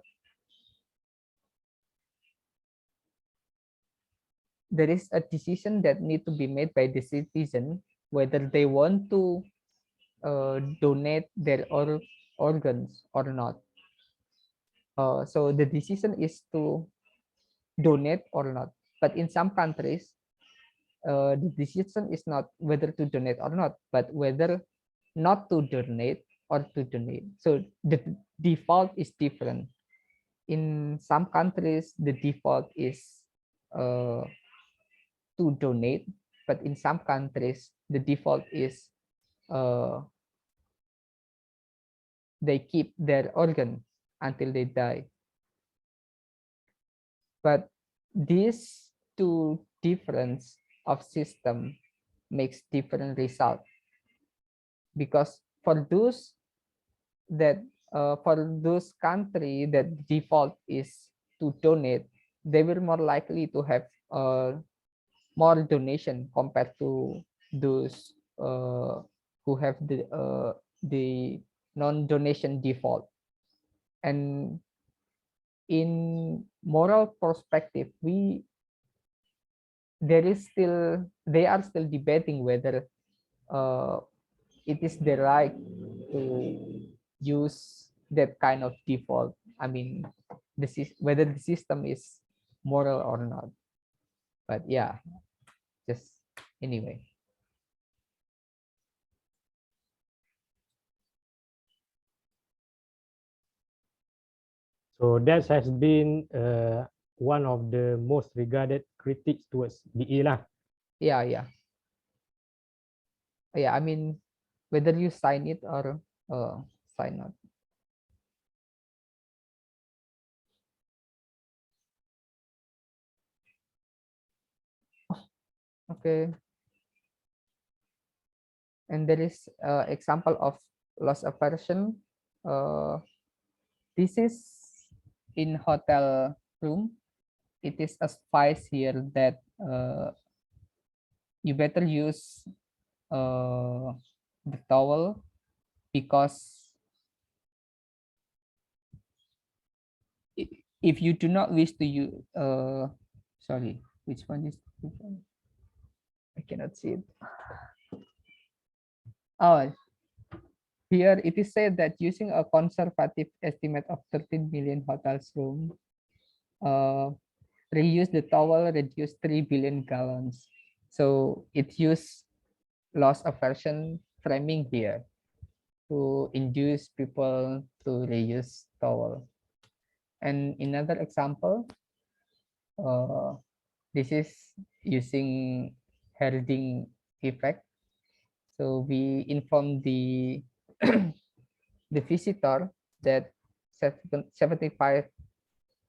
[SPEAKER 2] decision that need to be made by the citizen whether they want to donate their organs or not. So the decision is to donate or not. But in some countries, the decision is not whether to donate or not, but whether not to donate or to donate. So the default is different. In some countries, the default is to donate, but in some countries, the default is they keep their organ until they die. But these two difference of system makes different result, because for those country that default is to donate, they will more likely to have more donation compared to those who have the non-donation default. And in moral perspective, they are still debating whether it is the right to use that kind of default. I mean, whether the system is moral or not. But yeah, just anyway.
[SPEAKER 1] So that has been one of the most regarded critics towards DE lah.
[SPEAKER 2] Yeah, yeah. Yeah, I mean, whether you sign it or sign not. Okay. And there is example of loss aversion. This is in hotel room. It is advised here that you better use the towel, because if you do not wish to use, sorry, which one is this one? I cannot see it. Oh, here it is said that using a conservative estimate of 13 million hotels room, reuse the towel, reduce 3 billion gallons. So it used loss aversion framing here to induce people to reuse towel. And another example, this is using herding effect. So we inform the the visitor that 75%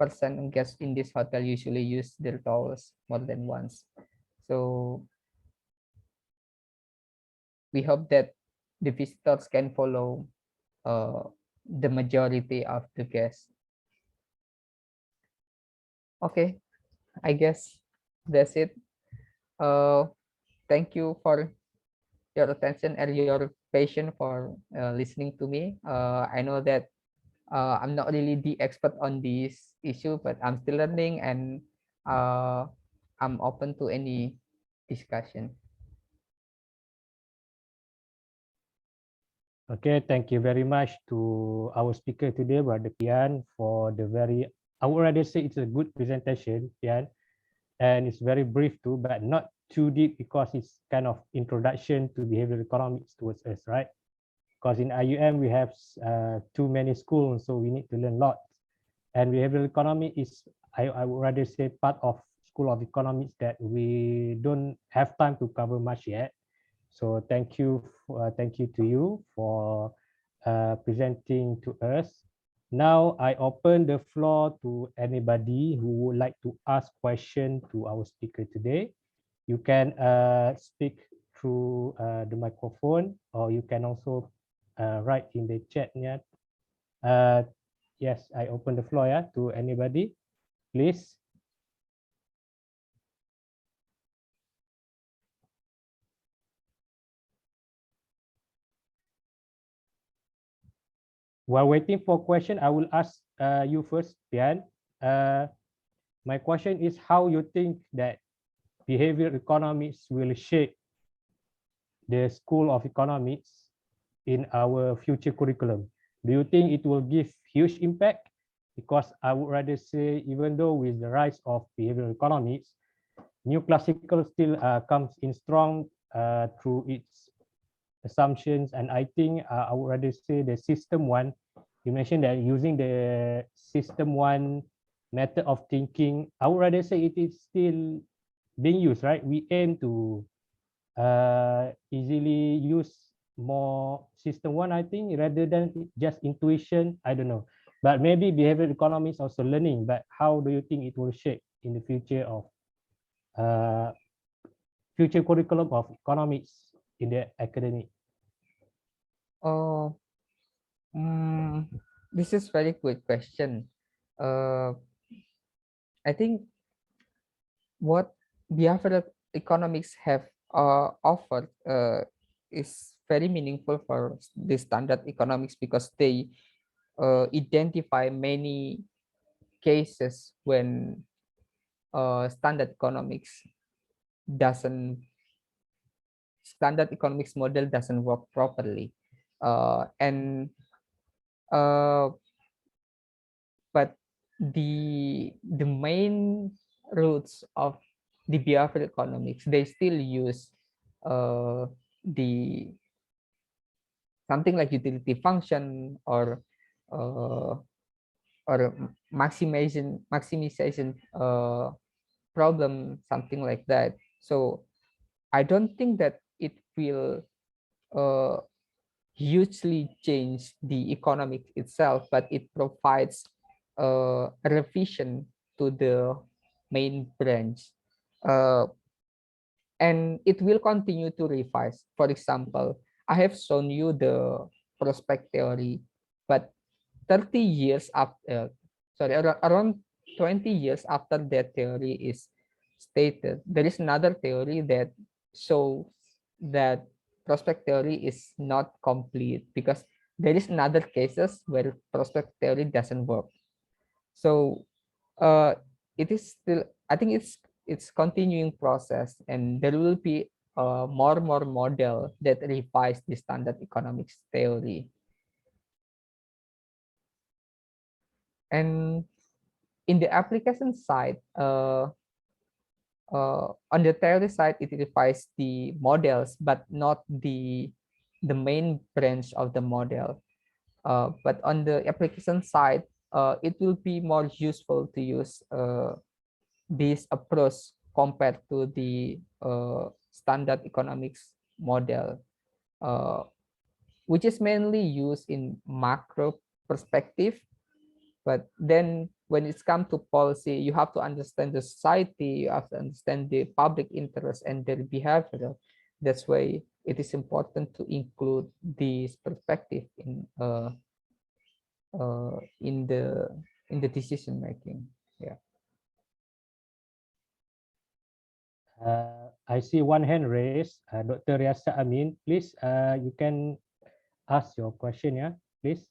[SPEAKER 2] of guests in this hotel usually use their towels more than once. So we hope that the visitors can follow the majority of the guests. Okay, I guess that's it. Thank you for your attention and your patience for listening to me. I know that I'm not really the expert on this issue, but I'm still learning, and I'm open to any discussion.
[SPEAKER 1] Okay, thank you very much to our speaker today, Brother Pyan, for the very, I would rather say it's a good presentation, Pyan, and it's very brief too, but not too deep because it's kind of introduction to behavioral economics towards us, right? Because in IUM, we have too many schools, so we need to learn a lot. And behavioral economy is, I would rather say, part of School of Economics that we don't have time to cover much yet. So thank you to you for presenting to us. Now I open the floor to anybody who would like to ask question to our speaker today. You can speak through the microphone, or you can also write in the chat. Yeah. Yes, I open the floor, yeah, to anybody, please. While waiting for question, I will ask you first, Pyan. My question is how you think that behavioral economics will shape the School of Economics in our future curriculum. Do you think it will give huge impact? Because I would rather say, even though with the rise of behavioral economics, new classical still comes in strong through its assumptions. And I think I would rather say the system one, you mentioned that using the system one method of thinking, I would rather say it is still being used, right? We aim to easily use more system one, I think, rather than just intuition. I don't know, but maybe behavioral economics also learning. But how do you think it will shape in the future of future curriculum of economics in the academic?
[SPEAKER 2] Oh, this is very good question. I think what behavioral economics have offered is very meaningful for the standard economics, because they identify many cases when standard economics doesn't standard economics model doesn't work properly. And but the main roots of the behavioral economics, they still use the something like utility function or maximization problem, something like that. So I don't think that it will hugely change the economics itself, but it provides a revision to the main branch. And it will continue to revise. For example, I have shown you the prospect theory, but 30 years after, around 20 years after that theory is stated, there is another theory that shows that prospect theory is not complete because there is another cases where prospect theory doesn't work. So it is still, I think it's continuing process, and there will be more model that revise the standard economics theory. And in the application side, on the theory side, it revises the models, but not the main branch of the model. But on the application side, it will be more useful to use this approach compared to the standard economics model, which is mainly used in macro perspective. But then when it's come to policy, you have to understand the society, you have to understand the public interest and their behavior. That's why it is important to include this perspective in the decision making. Yeah.
[SPEAKER 1] I see one hand raised. Dr. Riasa Amin, please, you can ask your question, yeah, please.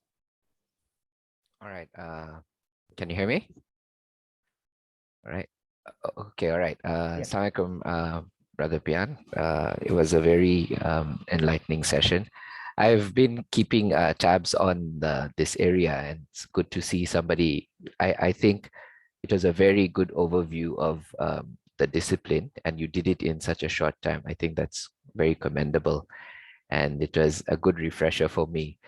[SPEAKER 5] All right. Can you hear me? All right. Okay. All right. Assalamualaikum, Brother Pyan. It was a very enlightening session. I've been keeping tabs on this area, and it's good to see somebody. I think it was a very good overview of the discipline, and you did it in such a short time. I think that's very commendable, and it was a good refresher for me.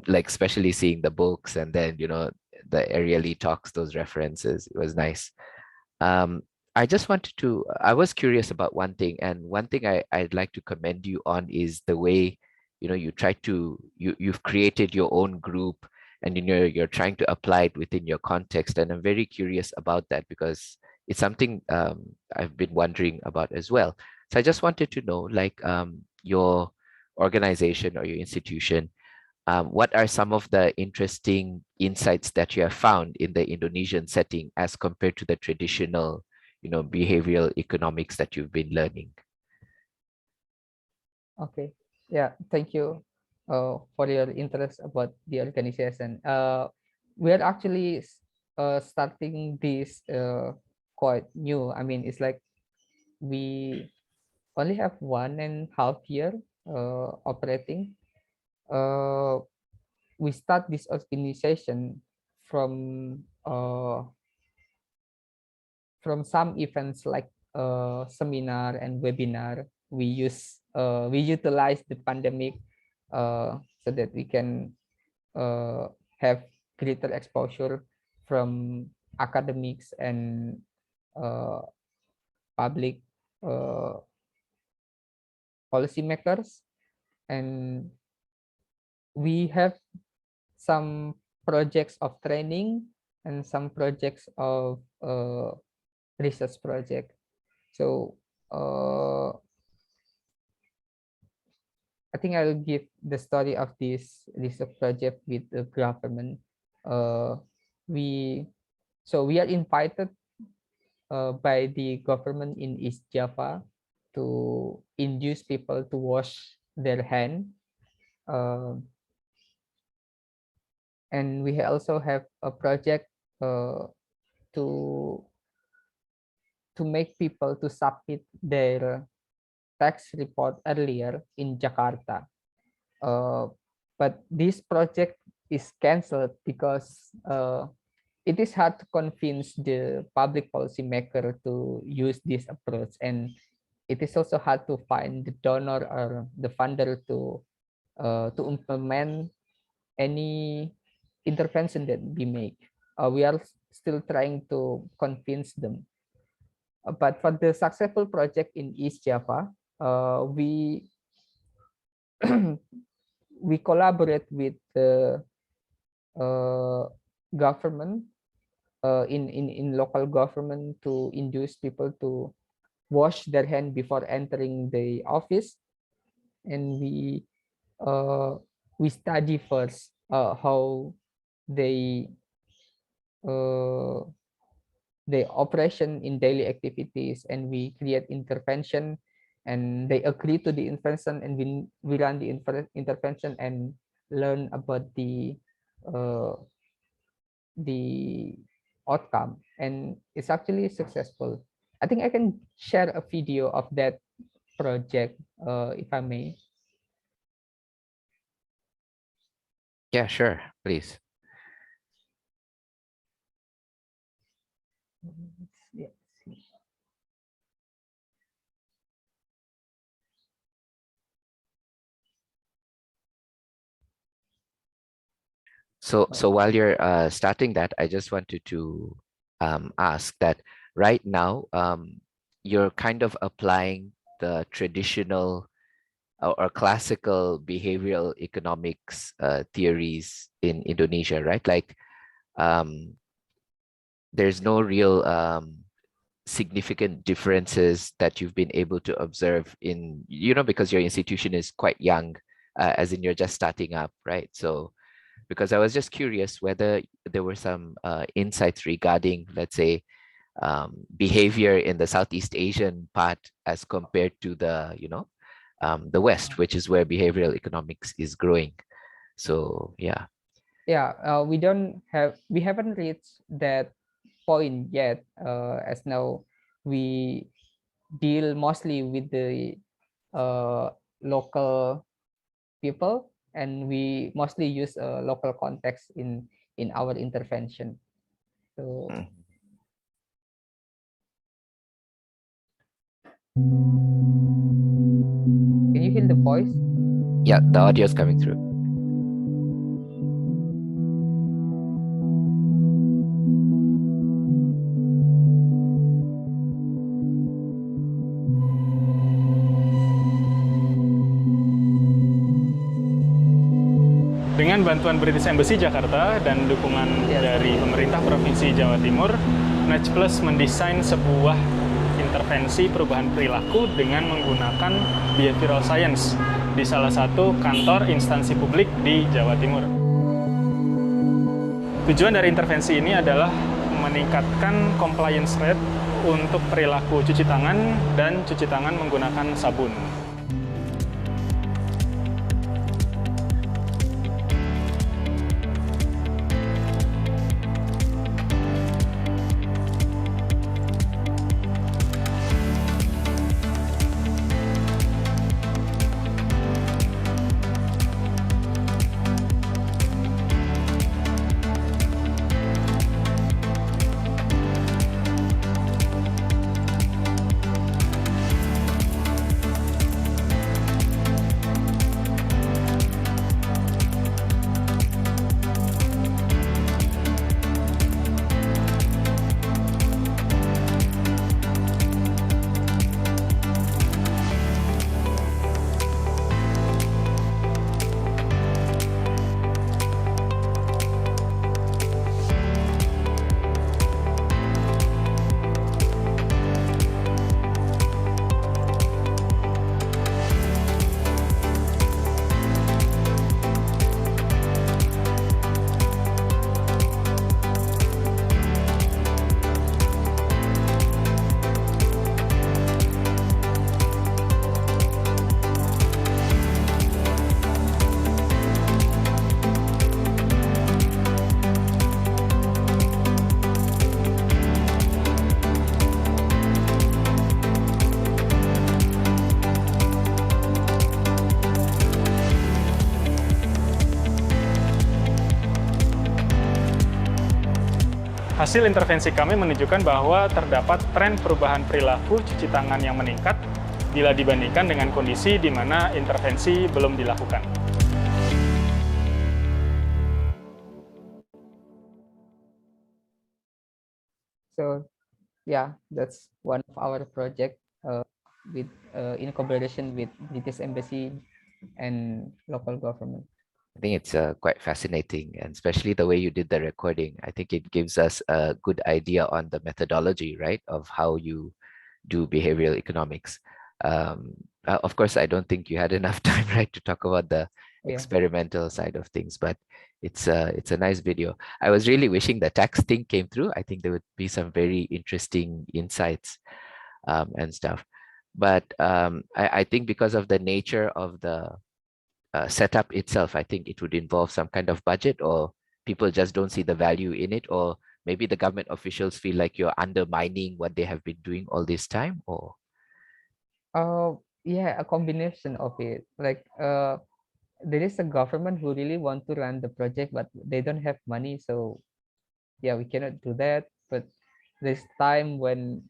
[SPEAKER 5] Like especially seeing the books and then, you know, the ERIA talks, those references, it was nice. I just wanted to, I was curious about one thing, and one thing I'd like to commend you on is the way, you know, you try to, you've created your own group, and, you know, you're trying to apply it within your context. And I'm very curious about that because it's something I've been wondering about as well. So I just wanted to know, like, your organization or your institution, what are some of the interesting insights that you have found in the Indonesian setting as compared to the traditional, you know, behavioral economics that you've been learning?
[SPEAKER 2] Okay. Yeah. Thank you for your interest about the organization. We are actually starting this quite new. I mean, it's like we only have 1.5 year operating. We start this organization from some events like seminar and webinar. We utilize the pandemic so that we can have greater exposure from academics and public policymakers, and we have some projects of training and some projects of research project. So I think I'll give the story of this research project with the government. We are invited by the government in East Java to induce people to wash their hand. And we also have a project to make people to submit their tax report earlier in Jakarta. But this project is canceled because it is hard to convince the public policymaker to use this approach, and it is also hard to find the donor or the funder to implement any intervention that we make. We are still trying to convince them. But for the successful project in East Java, we we collaborate with the government in local government to induce people to wash their hand before entering the office, and we study first how they operation in daily activities, and we create intervention, and they agree to the intervention, and we run the intervention and learn about the outcome, and it's actually successful. I think I can share a video of that project, if I may.
[SPEAKER 5] Yeah, sure, please.
[SPEAKER 2] Yeah.
[SPEAKER 5] So while you're starting that, I just wanted to ask that right now you're kind of applying the traditional or classical behavioral economics theories in Indonesia, right? Like there's no real significant differences that you've been able to observe in, because your institution is quite young, as in you're just starting up, right? So because I was just curious whether there were some insights regarding, let's say, behavior in the Southeast Asian part as compared to the, the West, which is where behavioral economics is growing. So yeah.
[SPEAKER 2] Yeah, we haven't reached that point yet, as now we deal mostly with the local people, and we mostly use local context in our intervention. So can you hear the voice?
[SPEAKER 5] Yeah, the audio is coming through.
[SPEAKER 6] Dengan bantuan British Embassy Jakarta dan dukungan dari pemerintah Provinsi Jawa Timur, Nedgeplus mendesain sebuah intervensi perubahan perilaku dengan menggunakan behavioral science di salah satu kantor instansi publik di Jawa Timur. Tujuan dari intervensi ini adalah meningkatkan compliance rate untuk perilaku cuci tangan dan cuci tangan menggunakan sabun. Hasil intervensi kami menunjukkan bahwa terdapat tren perubahan perilaku cuci tangan yang meningkat bila dibandingkan dengan kondisi di mana intervensi belum dilakukan.
[SPEAKER 2] So yeah, that's one of our project with in collaboration with British Embassy and local government.
[SPEAKER 5] I think it's quite fascinating, and especially the way you did the recording. I think it gives us a good idea on the methodology, right, of how you do behavioral economics. Of course, I don't think you had enough time, right, to talk about the experimental side of things, but it's a nice video. I was really wishing the tax thing came through. I think there would be some very interesting insights and stuff. But I think because of the nature of the setup itself, I think it would involve some kind of budget, or people just don't see the value in it, or maybe the government officials feel like you're undermining what they have been doing all this time, or
[SPEAKER 2] yeah, a combination of it. Like there is a government who really want to run the project, but they don't have money, so yeah, we cannot do that. But there's time when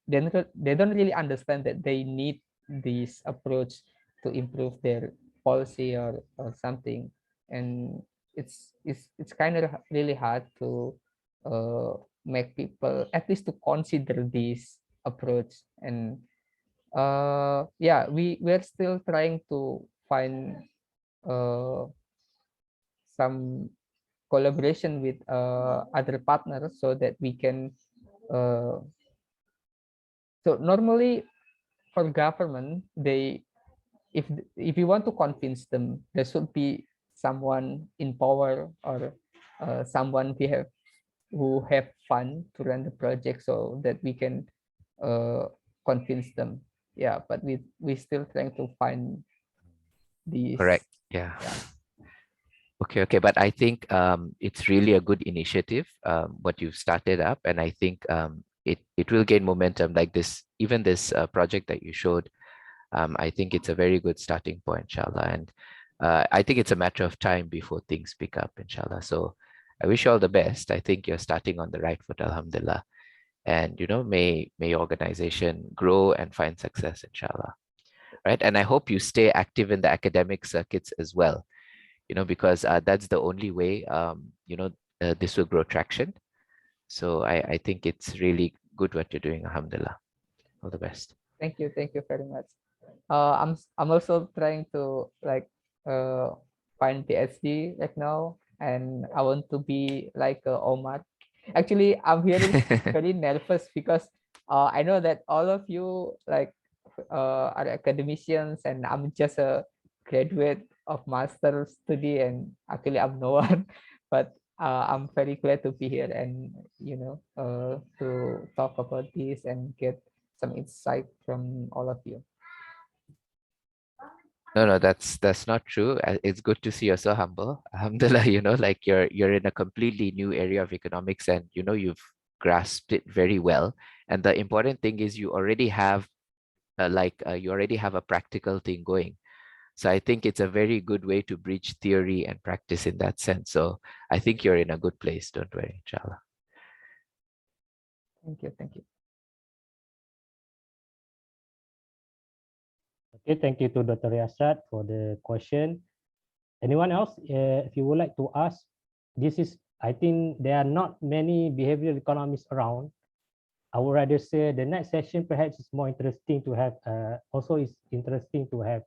[SPEAKER 2] they don't really understand that they need this approach to improve their policy or something, and it's kind of really hard to make people at least to consider this approach. And yeah, we're still trying to find some collaboration with other partners so that we can so normally for government, they if you want to convince them, there should be someone in power or someone who have fun to run the project so that we can convince them. Yeah, but we still trying to find these.
[SPEAKER 5] correct? Yeah. Okay, but I think it's really a good initiative, what you've started up, and I think it will gain momentum like this. Even this project that you showed, I think it's a very good starting point, inshallah. And I think it's a matter of time before things pick up, inshallah. So I wish you all the best. I think you're starting on the right foot, alhamdulillah. And may your organization grow and find success, inshallah. Right? And I hope you stay active in the academic circuits as well, because that's the only way this will grow traction. So I think it's really good what you're doing, alhamdulillah. All the best.
[SPEAKER 2] Thank you very much. I'm also trying to find PhD right now, and I want to be like Omar. Actually, I'm really very nervous because I know that all of you are academicians, and I'm just a graduate of master's study, and actually I'm no one. But I'm very glad to be here and to talk about this and get some insight from all of you.
[SPEAKER 5] No, that's not true. It's good to see you're so humble. Alhamdulillah, like you're in a completely new area of economics, and you've grasped it very well. And the important thing is you already have a practical thing going. So I think it's a very good way to bridge theory and practice in that sense. So I think you're in a good place. Don't worry, inshallah.
[SPEAKER 2] Thank you.
[SPEAKER 1] Okay, thank you to Dr. Yasrat for the question. Anyone else, if you would like to ask, I think there are not many behavioral economists around. I would rather say the next session perhaps is more interesting to have, also it's interesting to have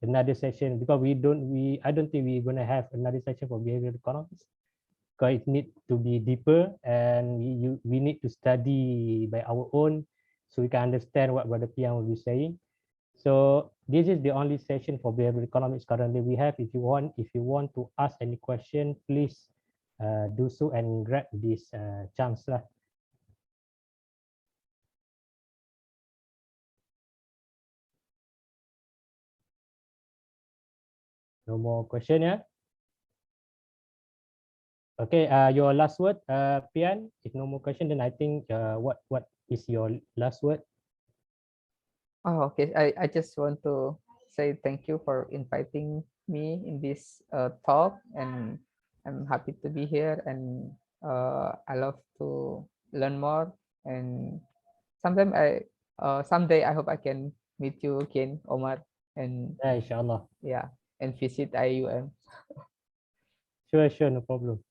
[SPEAKER 1] another session, because I don't think we're going to have another session for behavioral economics, because it needs to be deeper, and we need to study by our own so we can understand what Brother Pyan will be saying. So this is the only session for behavioral economics currently we have. If you want to ask any question, please do so and grab this chance lah. No more question, yeah? Okay, your last word, Pyan. If no more question, then I think what is your last word?
[SPEAKER 2] Oh, okay. I just want to say thank you for inviting me in this talk, and I'm happy to be here. And I love to learn more, and someday I hope I can meet you again, Omar, and
[SPEAKER 1] Yeah, inshallah.
[SPEAKER 2] yeah, and visit IIUM.
[SPEAKER 1] Sure, no problem.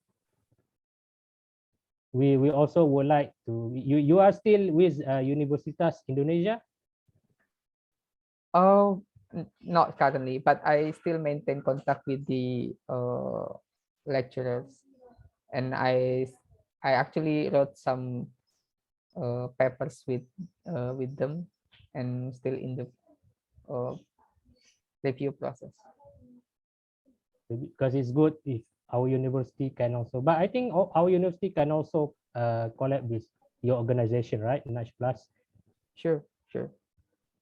[SPEAKER 1] We also would like to, you are still with Universitas Indonesia?
[SPEAKER 2] Oh, not currently, but I still maintain contact with the lecturers, and I actually wrote some papers with them, and still in the review process.
[SPEAKER 1] Because it's good if our university can also, but I think our university can also collab with your organization, right? Nedgeplus.
[SPEAKER 2] Sure.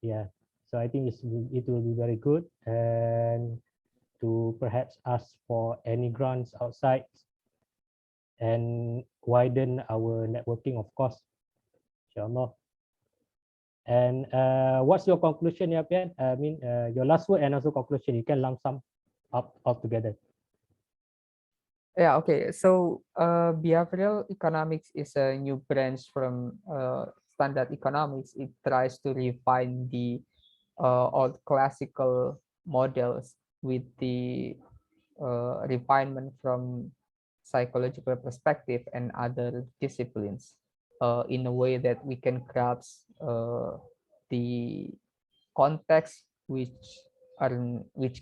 [SPEAKER 1] Yeah. So I think it will be very good, and to perhaps ask for any grants outside and widen our networking, of course, inshallah. And what's your conclusion, ya, Pyan? I mean, your last word and also conclusion. You can lump sum up all together.
[SPEAKER 2] Yeah, okay. So behavioral economics is a new branch from standard economics. It tries to refine the old classical models with the refinement from psychological perspective and other disciplines in a way that we can grasp the context which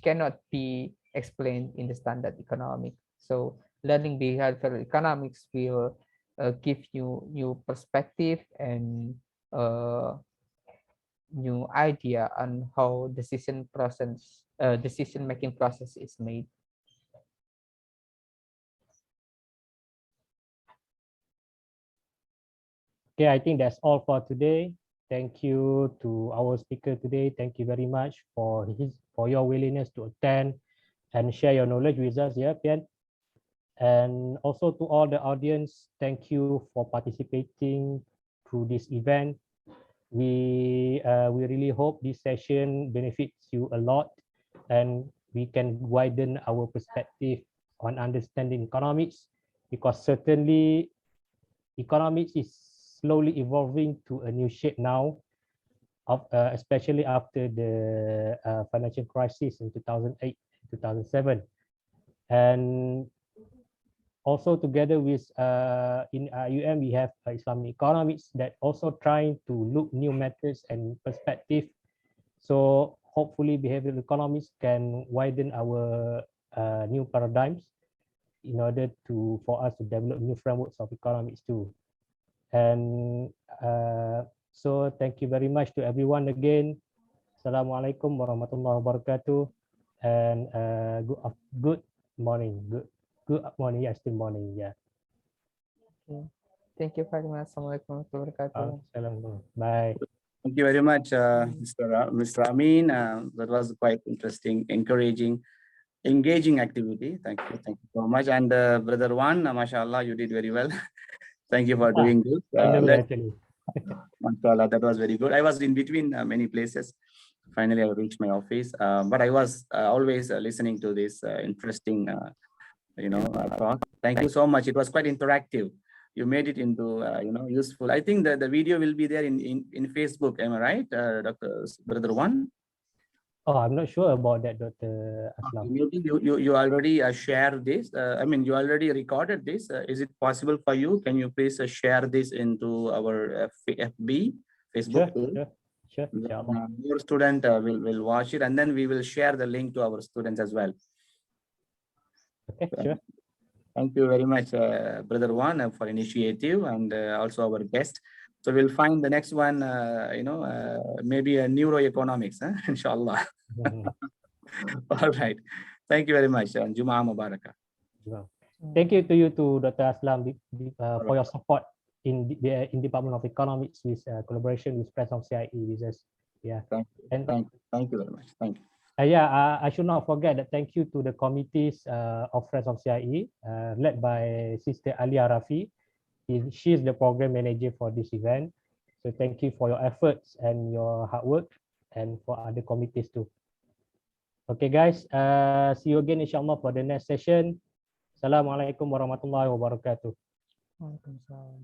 [SPEAKER 2] cannot be explained in the standard economic. So learning behavioral economics will give you new perspective and new idea on how decision making process is made.
[SPEAKER 1] Okay, I think that's all for today. Thank you to our speaker today. Thank you very much for your willingness to attend and share your knowledge with us, yeah, Pyan. And also to all the audience, thank you for participating through this event. We really hope this session benefits you a lot, and we can widen our perspective on understanding economics, because certainly economics is slowly evolving to a new shape now, especially after the financial crisis in 2008, 2007. And also together with in IIUM, we have Islamic economics that also trying to look new methods and perspective. So hopefully behavioral economics can widen our new paradigms in order for us to develop new frameworks of economics too. And so thank you very much to everyone again. Assalamualaikum warahmatullahi wabarakatuh. And good morning. Good morning. Yeah, still morning. Yeah.
[SPEAKER 2] Okay. Thank you very much. Assalamualaikum warahmatullahi wabarakatuh.
[SPEAKER 1] Bye.
[SPEAKER 7] Thank you very much, Mr. Amin. That was quite interesting, encouraging, engaging activity. Thank you so much. And Brother Wan, mashallah, you did very well. Thank you for doing this. Mashallah, that was very good. I was in between many places. Finally, I reached my office, but I was always listening to this interesting, talk. Thank you so much. It was quite interactive. You made it into, useful. I think that the video will be there in Facebook. Am I right, Brother Wan?
[SPEAKER 1] Oh, I'm not sure about that, Dr. Aslam.
[SPEAKER 7] You already shared this. I mean, you already recorded this. Is it possible for you? Can you please share this into our FB, Facebook?
[SPEAKER 1] Sure.
[SPEAKER 7] Your student will watch it, and then we will share the link to our students as well.
[SPEAKER 1] Okay, sure.
[SPEAKER 7] Thank you very much, Brother Wan, for initiative, and also our guest. So we'll find the next one, maybe a neuroeconomics, inshallah. All right. Thank you very much. And Jum'ah Mubarakah.
[SPEAKER 1] Thank you to you, to Dr. Aslam, for your support in Department of Economics with collaboration with Press of CIE users. Yeah.
[SPEAKER 7] Thank you very much. Thank you.
[SPEAKER 1] I should not forget that thank you to the committees of Friends of CIE, led by Sister Alia Rafi. She is the program manager for this event. So thank you for your efforts and your hard work, and for other committees too. Okay, guys. See you again, inshallah, for the next session. Assalamualaikum warahmatullahi wabarakatuh.
[SPEAKER 2] Waalaikumsalam.